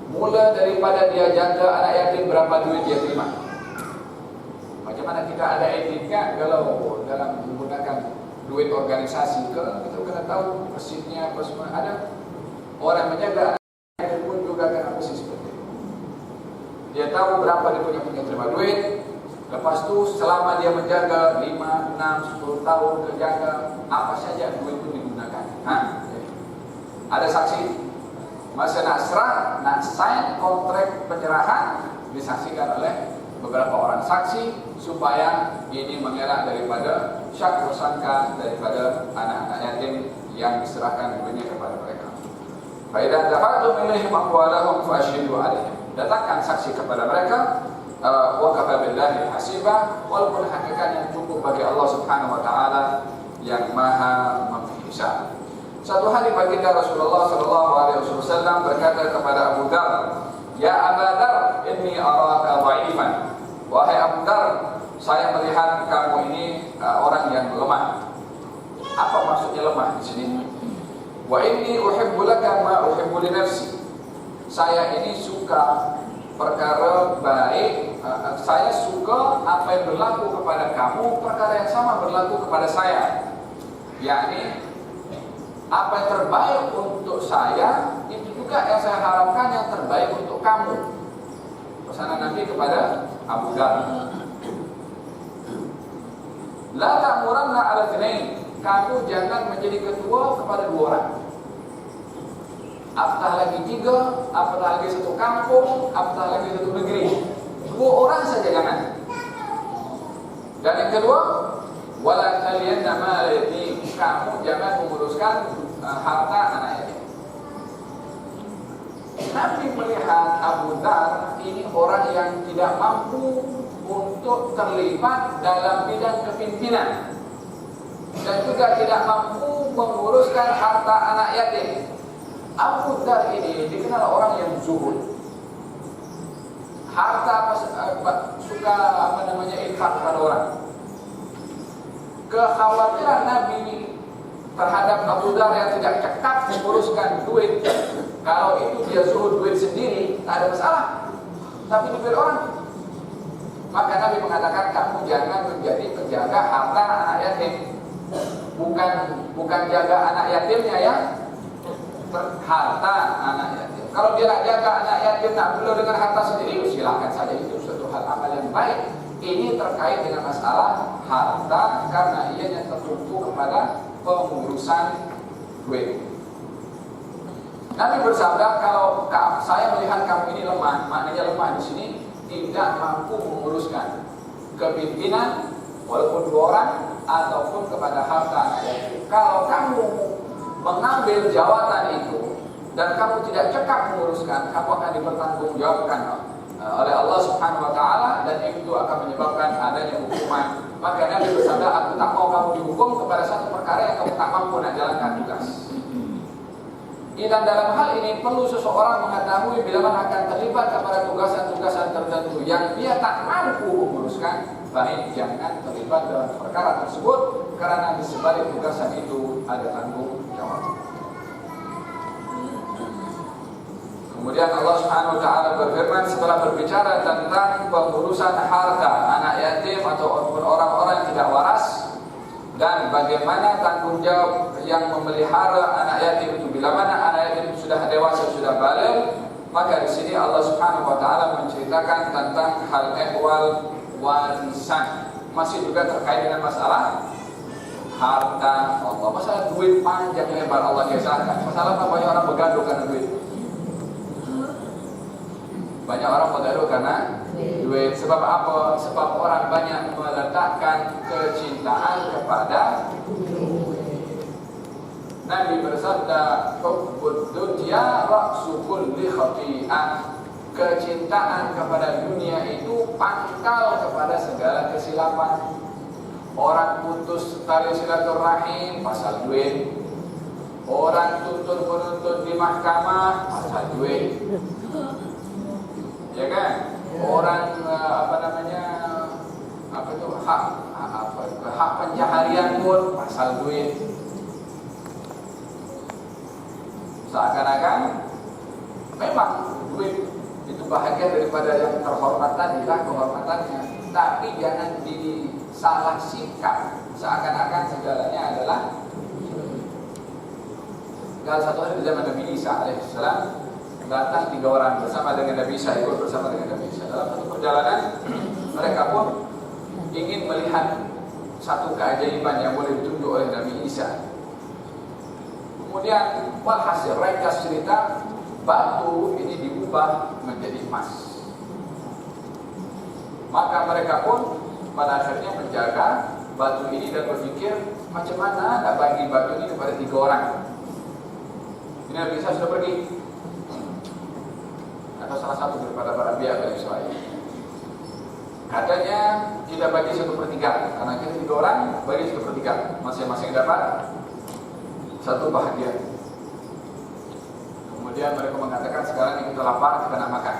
Mula daripada dia jaga anak yatim berapa duit dia terima. Macam mana kita ada etika kalau dalam menggunakan duit organisasi ke, kita kena tahu persisnya apa semua. Ada orang menjaga anak yatim pun juga kena persis seperti itu. Dia tahu berapa dia punya terima duit. Lepas tu selama dia menjaga 5, 6, 10 tahun terjaga, apa saja duit itu digunakan. Ada saksi. Masa nak serah, nak sign kontrak penyerahan, disaksikan oleh beberapa orang saksi supaya ini mengelak daripada syak prasangka daripada anak-anak yatim yang diserahkan duitnya kepada mereka. Fa idza dafa'tum ilaihim amwalahum fa ashhidu 'alaihim. Datangkan saksi kepada mereka, wa kafa billahi hasiba, walaupun hakikatnya cukup bagi Allah Subhanahu wa taala yang Maha menghisab. Satu hari baginda Rasulullah SAW berkata kepada Abu Dar, "Ya Abu Dar, inni araka dha'ifan." Wahai Abu Dar, saya melihat kamu ini orang yang lemah. Apa maksudnya lemah di sini? Wa inni uhibbu laka ma uhibbu li nafsi. Saya ini suka perkara baik, saya suka apa yang berlaku kepada kamu, perkara yang sama berlaku kepada saya. Yakni apa yang terbaik untuk saya, itu juga yang saya harapkan yang terbaik untuk kamu. Pesanan Nabi kepada Abu Dar. La ta'muranna 'ala itsnain. Kamu jangan menjadi ketua kepada 2 orang. Apatah lagi 3, apatah lagi 1 kampung, apatah lagi 1 negeri. 2 orang saja jangan. Dan yang kedua, wala taliyanna mal yatim. Kamu jangan menguruskan harta anak yatim. Nabi melihat Abu Dar ini orang yang tidak mampu untuk terlibat dalam bidang kepimpinan dan juga tidak mampu menguruskan harta anak yatim. Abu Dar ini dikenal orang yang zuhud. Harta suka infak pada orang. Kekhawatiran Nabi terhadap Abu Dhar yang tidak cekap menguruskan duit. Kalau itu dia suruh duit sendiri, tak ada masalah. Tapi duit orang. Maka Nabi mengatakan kamu jangan menjadi penjaga harta anak yatim. Bukan jaga anak yatimnya ya, harta anak yatim. Kalau dia nak jaga anak yatim, nak beli dengan harta sendiri, silakan saja, itu suatu hal amal yang baik. Ini terkait dengan masalah harta karena ianya tertumpu kepada pengurusan duit. Nabi bersabda, kalau saya melihat kamu ini lemah, maknanya lemah di sini tidak mampu menguruskan kepimpinan walaupun 2 orang ataupun kepada harta anak yatim. Kalau kamu mengambil jawatan itu dan kamu tidak cekap menguruskan, kamu akan dipertanggungjawabkan oleh Allah Subhanahu wa taala dan itu akan menyebabkan adanya hukuman. Maka Nabi bersabda, aku tak mau kamu dihukum kepada satu perkara yang kamu tak mampu nak jalankan tugas. Dan dalam hal ini perlu seseorang mengetahui bila mana akan terlibat kepada tugasan-tugasan tertentu yang dia tak mampu menguruskan, baik jangan terlibat dalam perkara tersebut karena di sebalik tugasan itu ada tanggung jawab. Kemudian Allah Subhanahu wa taala berfirman setelah berbicara tentang pengurusan harta anak yatim atau orang-orang yang tidak waras dan bagaimana tanggung jawab yang memelihara anak yatim itu bila mana anak yatim itu sudah dewasa, sudah balik, maka di sini Allah Subhanahu wa taala menceritakan tentang hal ehwal warisan. Masih juga terkait dengan masalah harta Allah, masalah duit panjang lebar Allah kisahkan. Masalah apa? Banyak orang bergaduh karena duit. Banyak orang bergaduh karena duit. Sebab apa? Sebab orang banyak meletakkan kecintaan kepada Nabi bersabda, hubbud dunya ra'su kulli khati'ah. Kecintaan kepada dunia itu pangkal kepada segala kesilapan. Orang putus tali silaturahim pasal duit. Orang tuntut penuntut di mahkamah pasal duit. Ya kan? Orang hak pencaharian pun pasal duit. Seakan-akan memang duit itu bahagian daripada yang terhormat tadi lah kehormatannya, tapi jangan disalah sikap seakan-akan segalanya adalah. Kalau satu hari di zaman Nabi Isa alaihissalam datang 3 orang bersama dengan Nabi Isa, ikut bersama dengan Nabi Isa dalam satu perjalanan. Mereka pun ingin melihat satu keajaiban yang boleh ditunjuk oleh Nabi Isa. Kemudian walhasil ringkas cerita, batu ini diubah menjadi emas. Maka mereka pun pada akhirnya menjaga batu ini dan berpikir macam mana nak bagi batu ini kepada 3 orang. Ini Nabi Isa sudah pergi, atau salah satu daripada para biar dari Israel. Katanya kita bagi 1/3, karena kita 3 orang bagi 1/3, masing-masing dapat 1 bahagian. Kemudian mereka mengatakan sekarang kita lapar, kita nak makan.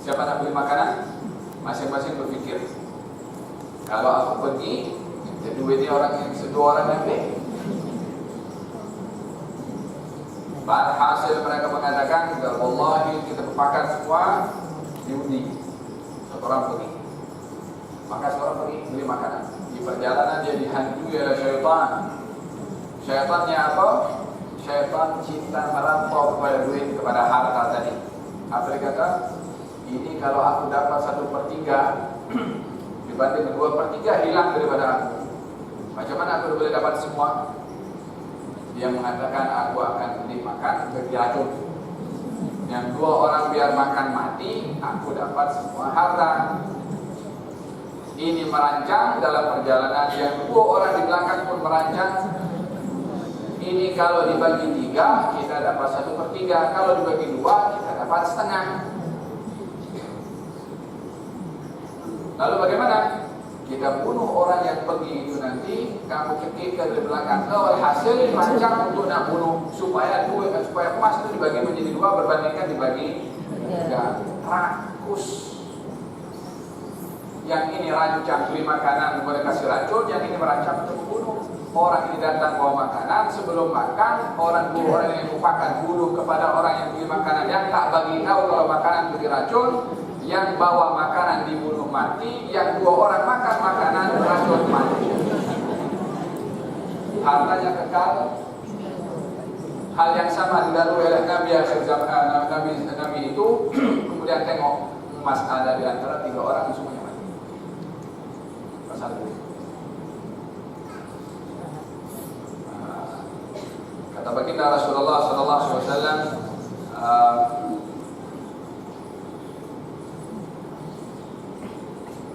Siapa nak beli makanan? Masing-masing berpikir, kalau aku pergi, duitnya orang yang 2 orang yang ambil. Hasil mereka mengatakan, wallahi kita berpakat semua diundi. 1 orang pergi. Maka 1 orang pergi beli makanan. Di perjalanan dia dihantui oleh syaitan. Syaitannya apa? Syaitan cinta melampau kepada duit, kepada harta tadi. Apa dia kata? Ini kalau aku dapat 1/3 dibanding 2/3 hilang daripada aku. Macam mana aku boleh dapat semua? Dia mengatakan aku akan beli makan bagi racun. Yang 2 orang biar makan mati, aku dapat semua harta. Ini merancang dalam perjalanan, yang 2 orang di belakang pun merancang. Ini kalau dibagi 3 kita dapat 1/3, kalau dibagi 2 kita dapat setengah. Lalu bagaimana? Kita bunuh orang yang pergi itu nanti, kamu kekikkan dari belakang. Hasil rancang untuk nak bunuh supaya emas itu dibagi menjadi 2 berbandingkan dibagi 3. Rakus. Yang ini rancang beli makanan boleh kasih racun, yang ini merancang untuk membunuh. orang ini datang bawa makanan, sebelum makan dua orang yang melupakan dulu kepada orang yang beli makanan, yang tak bagi tahu kalau makanan itu diracun, yang bawa makanan dibunuh mati, yang dua orang makan makanan racun mati. Hartanya kekal. Hal yang sama dilalui oleh Nabi akhir zaman, Nabi itu kemudian tengok emas ada di antara 3 orang semuanya mati. Pasal itu. Kata baginda Rasulullah sallallahu alaihi wasallam,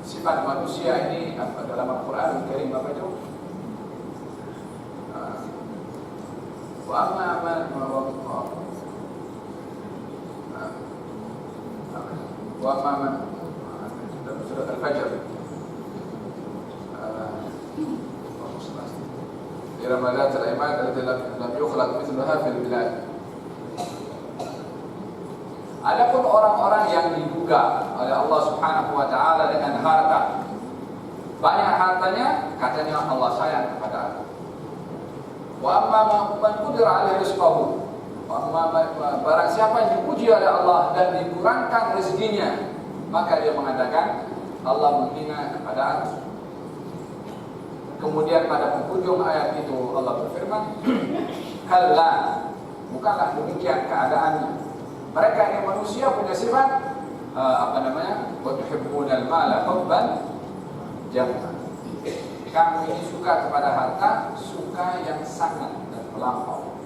sifat manusia ini apa dalam Al-Qur'an Al-Karim apa itu? Wa amma man surat Al-Fajr Ramadan al-iman alladhi lam yukhlaq mithluha fil bilad. Adapun orang-orang yang diduga oleh Allah Subhanahu wa taala dengan harta, banyak hartanya, katanya Allah sayang kepada aku. Wa amma man qudira alaihi rizqahu, barang siapa yang dipuji oleh Allah dan dikurangkan rezekinya, maka dia mengatakan Allah menghina kepada aku. Kemudian pada penghujung ayat itu Allah berfirman, kalla, bukanlah demikian keadaannya. Mereka ini manusia punya sifat wa tuhibbunal mala hubban jamma. Kamu ini suka kepada harta, suka yang sangat dan melampau.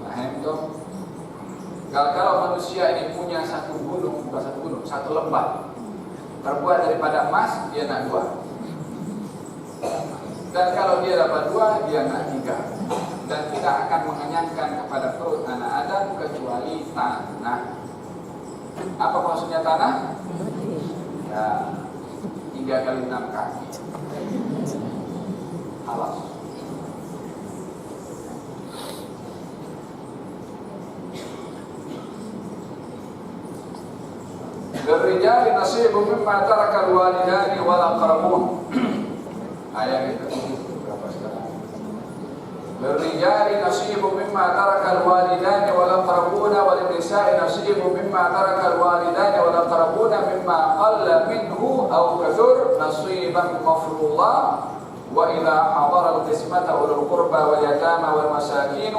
Paham dong? Kalau manusia ini punya satu lembah terbuat daripada emas, dia nak 2. Dan kalau dia dapat 2, dia nak 3. Dan tidak akan mengenyangkan kepada perut anak Adam kecuali tanah. Apa maksudnya tanah? Ya, 3 kali 6 kaki. Alas. Lirijali nasibun mimma tarakal walidani wal aqrabun. Ayat itu berapa sekarang? Lirijali nasibun mimma tarakal walidani wal aqrabun wal nisa'i nasibun mimma tarakal walidani wal aqrabun mimma qalla minhu aw kathur nasiban mafruḍa. Wa idza hadara al-qismata ulul qurba wal yatama wal masakin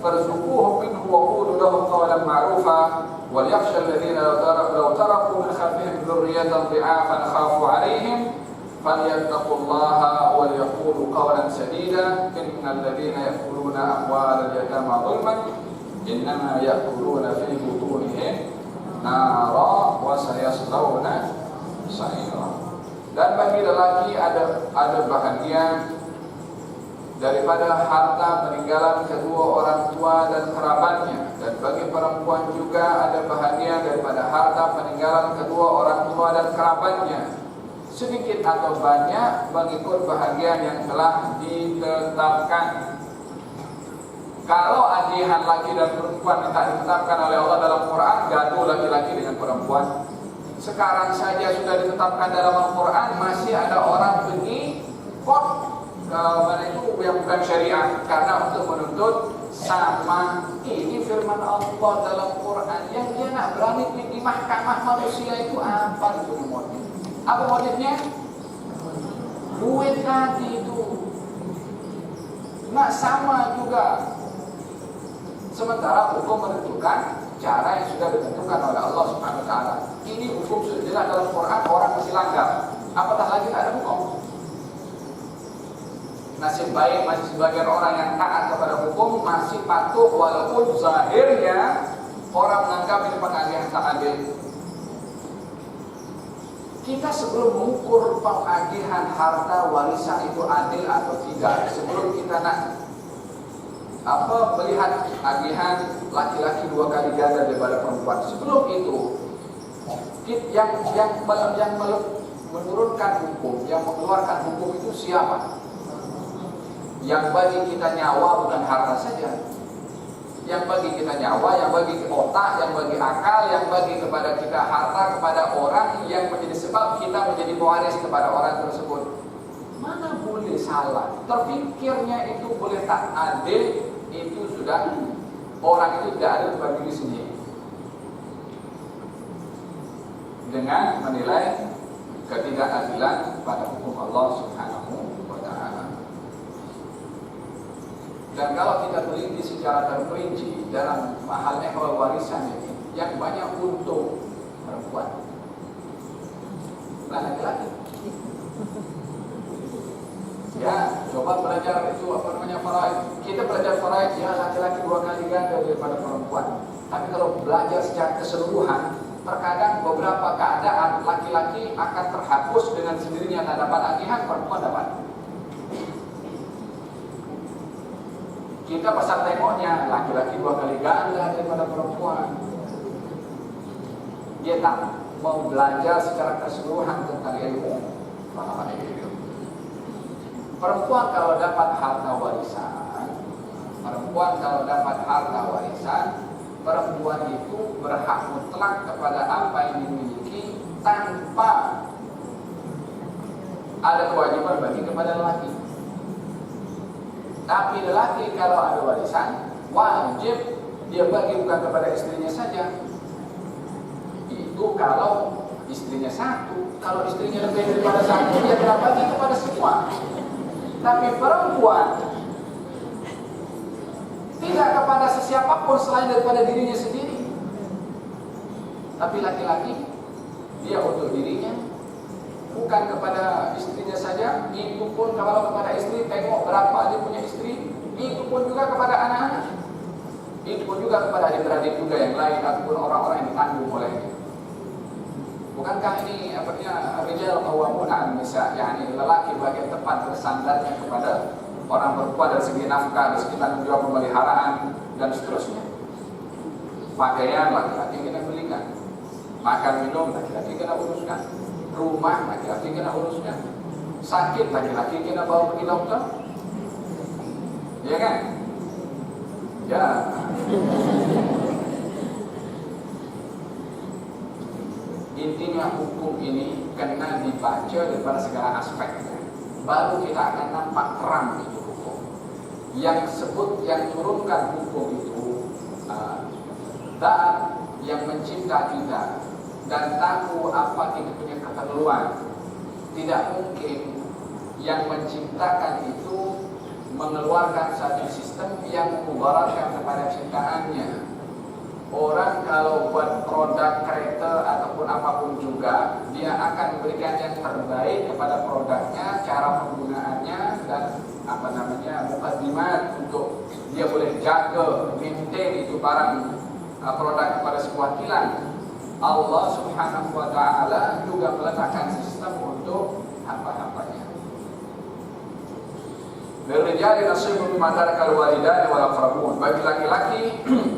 farzuquhum minhu wa qulu lahum qawlan ma'rufa. وليخشى الذين لو تركوا من خلفهم ذرية ضعافا خافوا عليهم فليتقوا الله وليقولوا قولا سديدا إن الذين يأكلون أموال اليتامى ظلما إنما يأكلون في بطونهم نارا وسيصلون سعيرا. Dan bagi lelaki ada bahagia daripada harta peninggalan kedua orang tua dan kerabatnya, dan bagi perempuan juga ada bahagia daripada harta peninggalan kedua orang tua dan kerabatnya, sedikit atau banyak mengikut bahagian yang telah ditetapkan. Kalau adihan laki dan perempuan yang tak ditetapkan oleh Allah dalam Quran, gaduh laki-laki dengan perempuan. Sekarang saja sudah ditetapkan dalam Al-Quran, masih ada orang pergi mana itu yang bukan syariat karena untuk menuntut sama. Ini firman Allah dalam Quran yang dia nak berani di mahkamah manusia itu apa itu motif? Apa motifnya? Duit tadi itu. Nak sama juga. Sementara hukum menentukan cara yang sudah ditentukan oleh Allah Subhanahu wa taala. Ini hukum sudah jelas dalam Quran, orang masih langgar. Apatah lagi tak ada hukum. Nasib baik masih sebagian orang yang taat kepada hukum, masih patuh walaupun zahirnya orang menganggap ini pengagihan tak adil. Kita sebelum mengukur pengagihan harta warisan itu adil atau tidak, sebelum kita nak melihat agihan laki-laki 2 kali ganda daripada perempuan, sebelum itu yang menurunkan hukum, yang mengeluarkan hukum itu siapa? Yang bagi kita nyawa bukan harta saja, yang bagi kita nyawa, yang bagi otak, yang bagi akal, yang bagi kepada kita harta kepada orang yang menjadi sebab kita menjadi pewaris kepada orang tersebut. Mana boleh salah? Terfikirnya itu boleh tak adil, itu sudah orang itu tidak adil kepada diri sendiri. Dengan menilai ketidakadilan pada hukum Allah Subhanahu wa Ta'ala. Dan kalau kita teliti secara terperinci dalam hal ehwal warisan ini, yang banyak untuk perempuan, bukan laki-laki. Ya, coba belajar itu apa namanya faraid. Kita belajar faraid, ya laki-laki 2 kali ganda daripada perempuan. Tapi kalau belajar secara keseluruhan, terkadang beberapa keadaan laki-laki akan terhapus dengan sendirinya, tak dapat agihan, perempuan dapat. Kita pasal tengoknya, laki-laki 2 kali ganda daripada perempuan. Dia tak mau belajar secara keseluruhan tentang ilmu pemahaman itu. Perempuan kalau dapat harta warisan, perempuan itu berhak mutlak kepada apa yang dimiliki tanpa ada kewajiban bagi kepada lelaki. Tapi lelaki kalau ada warisan, wajib dia bagi bukan kepada istrinya saja. Itu kalau istrinya satu. Kalau istrinya lebih daripada satu, dia telah bagi kepada semua. Tapi perempuan tidak kepada sesiapapun selain daripada dirinya sendiri. Tapi laki-laki, dia untuk dirinya, bukan kepada istrinya saja. Itu pun kalau kepada istri, tengok berapa dia punya istri. Itu pun juga kepada anak-anak. Itu pun juga kepada adik-beradik juga yang lain, ataupun orang-orang yang ditanggung olehnya. Bukankah ini artinya rijal qawwamuna 'alan nisa, yakni lelaki bagian tepat bersandarnya kepada orang perempuan dari segi nafkah, dari segi tanggung jawab pemeliharaan dan seterusnya. Pakaian laki-laki kena belikan, makan minum laki-laki kena uruskan, rumah laki-laki kena uruskan, sakit laki-laki kena bawa pergi dokter, ya kan? Ya. Intinya hukum ini kena dibaca daripada segala aspeknya. Baru kita akan nampak terang itu hukum. Yang turunkan hukum itu dan yang mencipta kita dan tahu apa kita punya keperluan. Tidak mungkin yang menciptakan itu mengeluarkan satu sistem yang memudaratkan kepada ciptaannya. Orang kalau buat produk kereta ataupun apapun juga, dia akan memberikan yang terbaik kepada produknya, cara penggunaannya dan mukaddimat untuk dia boleh jaga, maintain itu barang produk kepada sebuah kilang. Allah Subhanahu wa Ta'ala juga meletakkan sistem untuk apa-apanya. Lirijali nasibun mimma tarakal walidani wal aqrabun. Bagi laki-laki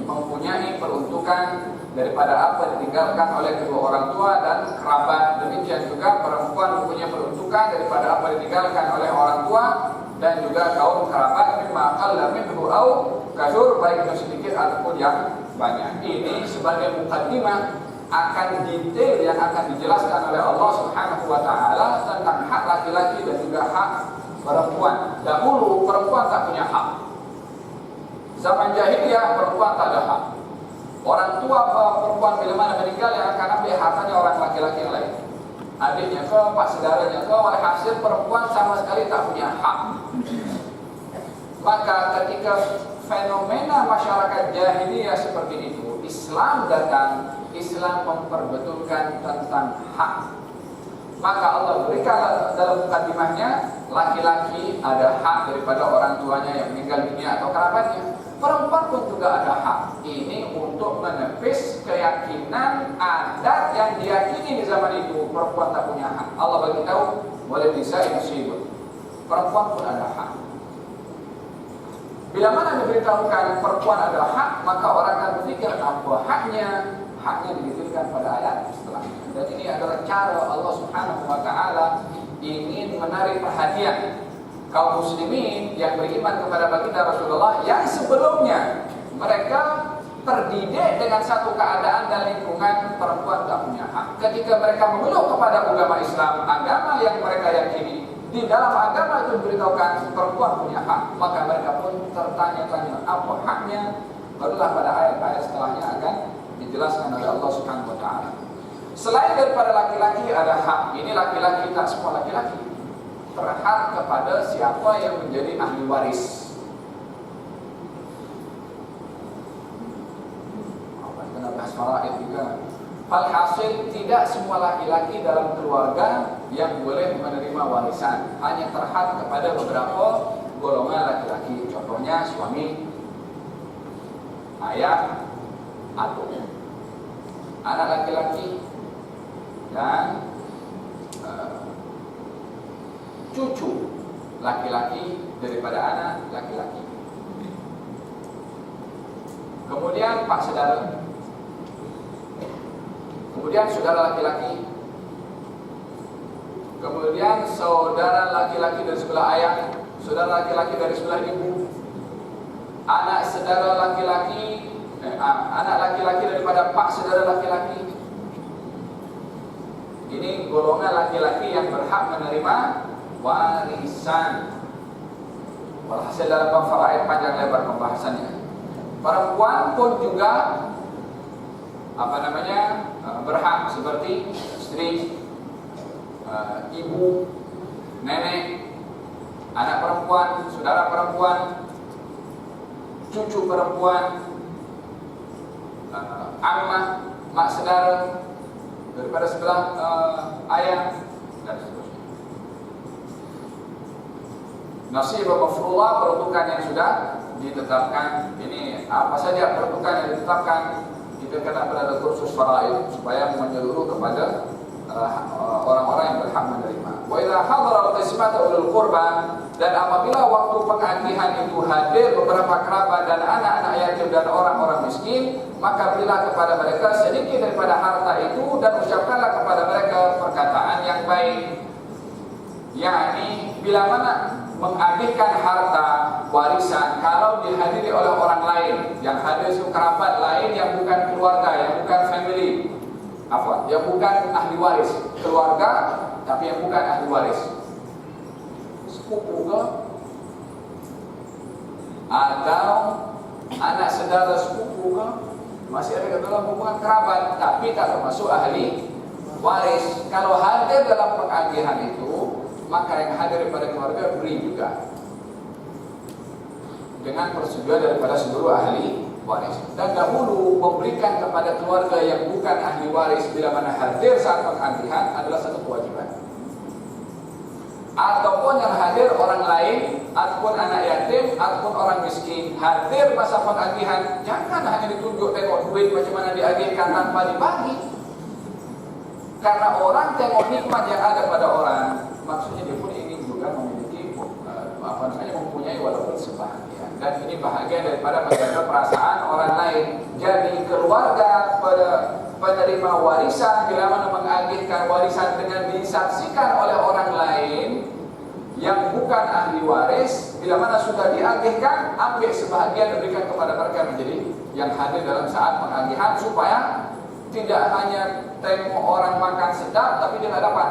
mempunyai peruntukan daripada apa yang ditinggalkan oleh kedua orang tua dan kerabat. Demikian juga perempuan mempunyai peruntukan daripada apa yang ditinggalkan oleh orang tua dan juga kaum kerabat. Mimma qalla minhu aw katsur, baik itu sedikit ataupun yang banyak. Ini sebagai mukaddimah akan detail yang akan dijelaskan oleh Allah Subhanahu wa Ta'ala tentang hak laki-laki dan juga hak perempuan. Dahulu perempuan tak punya hak. Zaman jahiliyah perempuan tak ada hak. Orang tua perempuan bila mana meninggal yang akan ambil hartanya orang laki-laki yang lain. Adiknya ke, pak saudaranya ke, walhasil perempuan sama sekali tak punya hak. Maka ketika fenomena masyarakat jahiliyah seperti itu, Islam datang, Islam memperbetulkan tentang hak. Maka Allah berikan dalam mukadimahnya, laki-laki ada hak daripada orang tuanya yang meninggal dunia atau kerabatnya. Perempuan pun juga ada hak. Ini untuk menepis keyakinan adat yang diyakini di zaman itu perempuan tak punya hak. Allah bagi tahu, boleh bisa nasibun. Perempuan pun ada hak. Bila mana diberitahukan perempuan ada hak, maka orang akan berpikir apa haknya? Haknya diberikan pada ayat setelahnya. Dan ini adalah cara Allah Subhanahu wa Ta'ala ingin menarik perhatian kaum muslimin yang beriman kepada baginda Rasulullah yang sebelumnya mereka terdidik dengan satu keadaan dan lingkungan perempuan tak punya hak. Ketika mereka memeluk kepada agama Islam, agama yang mereka yakini, di dalam agama itu diberitahukan perempuan punya hak, maka mereka pun tertanya-tanya apa haknya. Barulah pada ayat-ayat setelahnya akan dijelaskan oleh Allah Subhanahu wa taala. Selain daripada laki-laki ada hak. Ini laki-laki, tak semua laki-laki berhak kepada siapa yang menjadi ahli waris. Kena bahas faraid juga. Alhasil tidak semua laki-laki dalam keluarga yang boleh menerima warisan, hanya terhad kepada beberapa golongan laki-laki. Contohnya suami, ayah, atuk, anak laki-laki, dan cucu laki-laki daripada anak laki-laki. Kemudian pak saudara, kemudian saudara laki-laki, kemudian saudara laki-laki dari sebelah ayah, saudara laki-laki dari sebelah ibu, anak saudara laki-laki, anak laki-laki daripada pak saudara laki-laki. Ini golongan laki-laki yang berhak menerima warisan. Walhasil dalam bab faraid panjang lebar pembahasannya. Perempuan pun juga berhak seperti istri, ibu, nenek, anak perempuan, saudara perempuan, cucu perempuan, ammah, mak saudara daripada sebelah ayah, dan seterusnya. Nasib mafruḍah, peruntukan yang sudah ditetapkan. Ini apa saja peruntukan yang ditetapkan, kita kena berada kursus faraid supaya menyeluruh kepada orang-orang yang berhak menerima. Wa idza hadara al-qismata ulul qurba, dan apabila waktu pengagihan itu hadir beberapa kerabat dan anak-anak yatim dan orang-orang miskin, maka berilah kepada mereka sedikit daripada harta itu dan ucapkanlah kepada mereka perkataan yang baik. Yakni bila mana mengagihkan harta warisan kalau dihadiri oleh orang lain, yang hadir itu kerabat lain yang bukan keluarga, yang bukan family, yang bukan ahli waris, keluarga tapi yang bukan ahli waris, sepupu ke, atau anak saudara sepupu ke, masih ada dalam hubungan kerabat tapi tak termasuk ahli waris. Kalau hadir dalam pengagihan itu, maka yang hadir pada keluarga beri juga dengan persetujuan daripada seluruh ahli waris. Dan dahulu memberikan kepada keluarga yang bukan ahli waris bila mana hadir saat pengagihan adalah satu kewajiban. Ataupun yang hadir orang lain, ataupun anak yatim, ataupun orang miskin hadir masa pengagihan, jangan hanya ditunjuk tengok duit macam mana diagihkan tanpa dibagi. Karena orang tengok nikmat yang ada pada orang, maksudnya dia pun ingin juga memiliki mempunyai walaupun sebahagian. Dan ini bahagian daripada menjaga perasaan orang lain. Jadi keluarga pada penerima warisan bila mana mengagihkan warisan dengan disaksikan oleh orang lain yang bukan ahli waris, bila mana sudah diagihkan, ambil sebahagian diberikan kepada mereka menjadi yang hadir dalam saat pengagihan, supaya tidak hanya tengok orang makan sedap tapi dia tidak dapat,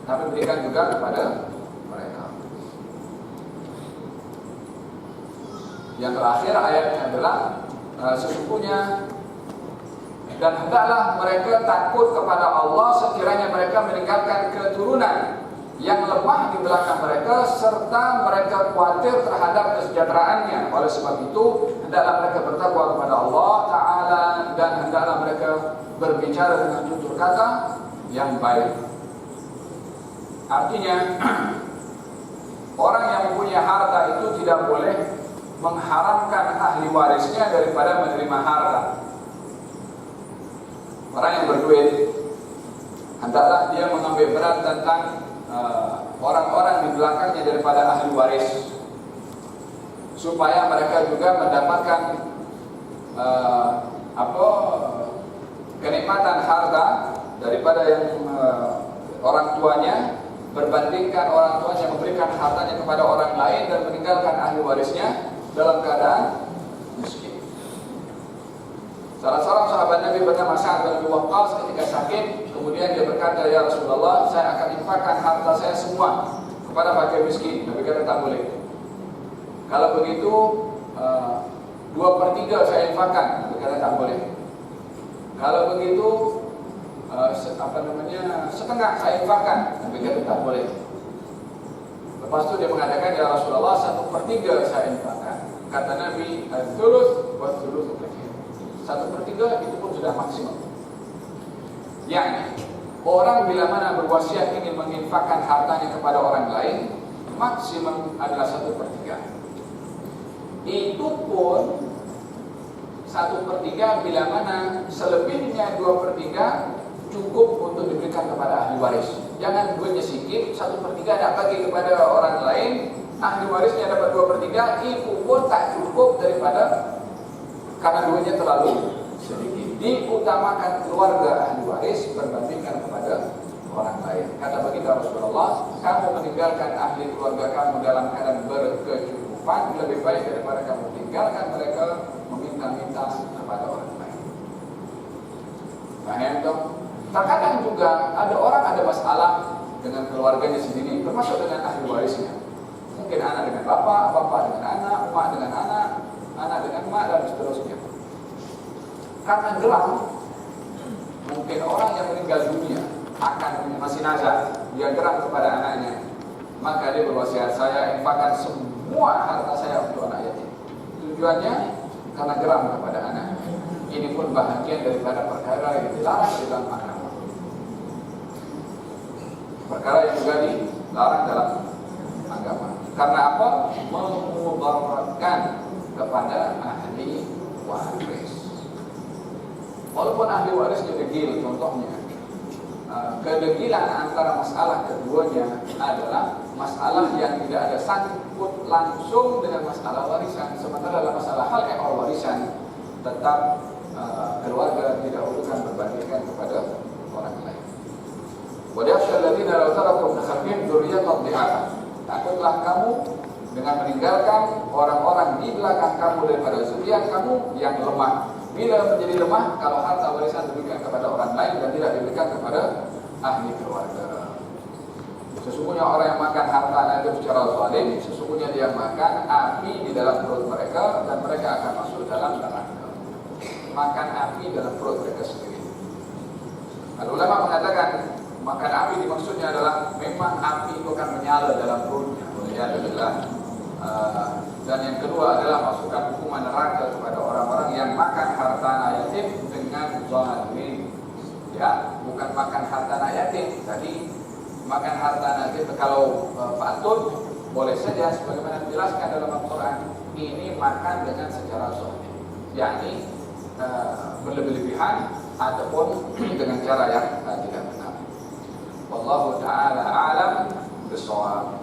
tapi berikan juga kepada mereka. Yang terakhir ayatnya adalah sesungguhnya dan hendaklah mereka takut kepada Allah sekiranya mereka meninggalkan keturunan yang lemah di belakang mereka, serta mereka khawatir terhadap kesejahteraannya. Oleh sebab itu hendaklah mereka bertakwa kepada Allah Ta'ala, dan hendaklah mereka berbicara dengan tutur kata yang baik. Artinya orang yang mempunyai harta itu tidak boleh mengharamkan ahli warisnya daripada menerima harta. Orang yang berduit hendaklah dia mengambil berat tentang orang-orang di belakangnya daripada ahli waris, supaya mereka juga mendapatkan kenikmatan harta daripada yang orang tuanya, berbandingkan orang tuanya memberikan hartanya kepada orang lain dan meninggalkan ahli warisnya dalam keadaan miskin. Salah seorang sahabat Nabi bernama Sa'ad bin Abi Waqqas ketika sakit, kemudian dia berkata, "Ya Rasulullah, saya akan infakkan harta saya semua kepada fakir miskin." Nabi kata tak boleh. Kalau begitu 2/3 saya infakkan. Nabi kata tak boleh. Kalau begitu setengah saya infakkan. Nabi kata tak boleh. Lepas itu dia mengatakan, "Ya Rasulullah, 1/3 saya infakkan." Kata Nabi, "Al-thuluth wa thuluthu katsir." 1/3 itu pun sudah maksimum. Yani orang bila mana berwasiat ingin menginfakkan hartanya kepada orang lain, maksimum adalah 1/3. Itu pun 1/3 bila mana selebihnya 2/3 cukup untuk diberikan kepada ahli waris. Jangan duitnya sedikit, 1/3 nak bagi kepada orang lain, ahli warisnya dapat 2/3, itu pun tak cukup daripada karena duitnya terlalu sedikit. Diutamakan keluarga ahli waris berbandingkan kepada orang lain. Kata baginda Rasulullah, kamu meninggalkan ahli keluarga kamu dalam keadaan berkecukupan lebih baik daripada kamu tinggalkan mereka meminta-minta kepada orang lain. Paham dong? Terkadang juga ada orang ada masalah dengan keluarganya sendiri, termasuk dengan ahli warisnya. Mungkin anak dengan bapak, bapak dengan anak, emak dengan anak, anak dengan emak, dan seterusnya. Karena geram, mungkin orang yang meninggal dunia akan masih nazar, dia geram kepada anaknya, maka dia berwasiat, saya infakkan semua harta saya untuk anak yatim. Tujuannya karena geram kepada anak. Ini pun bahagian daripada perkara yang dilarang di dalam agama. Perkara yang juga dilarang dalam agama. Karena apa? Memudaratkan kepada ahli waris. Walaupun ahli warisnya degil, contohnya kedegilan antara masalah keduanya adalah masalah yang tidak ada sangkut langsung dengan masalah warisan. Sementara dalam masalah hal ekor warisan tetap keluarga didahulukan berbandingkan kepada orang lain. Wa yakhshal ladzina law taraku min khalfihim dzurriyyatan dha'afan. Takutlah kamu dengan meninggalkan orang-orang di belakang kamu daripada zuriat kamu yang lemah. Bila menjadi lemah, kalau harta warisan diberikan kepada orang lain dan tidak diberikan kepada ahli keluarga. Sesungguhnya orang yang makan harta itu secara zalim, sesungguhnya dia makan api di dalam perut mereka dan mereka akan masuk dalam neraka. Makan api dalam perut mereka sendiri. Lalu ulama mengatakan makan api dimaksudnya adalah memang api itu akan menyala dalam perutnya. Dan yang kedua adalah masukkan hukuman neraka kepada orang-orang yang makan harta anak yatim dengan zalim. Ya, bukan makan harta anak yatim. Tadi makan harta anak yatim kalau patut boleh saja sebagaimana dijelaskan dalam Al-Quran. Ini makan dengan secara zalim, yakni berlebih-lebihan ataupun dengan cara yang tidak benar. Wallahu ta'ala a'lam bishawab.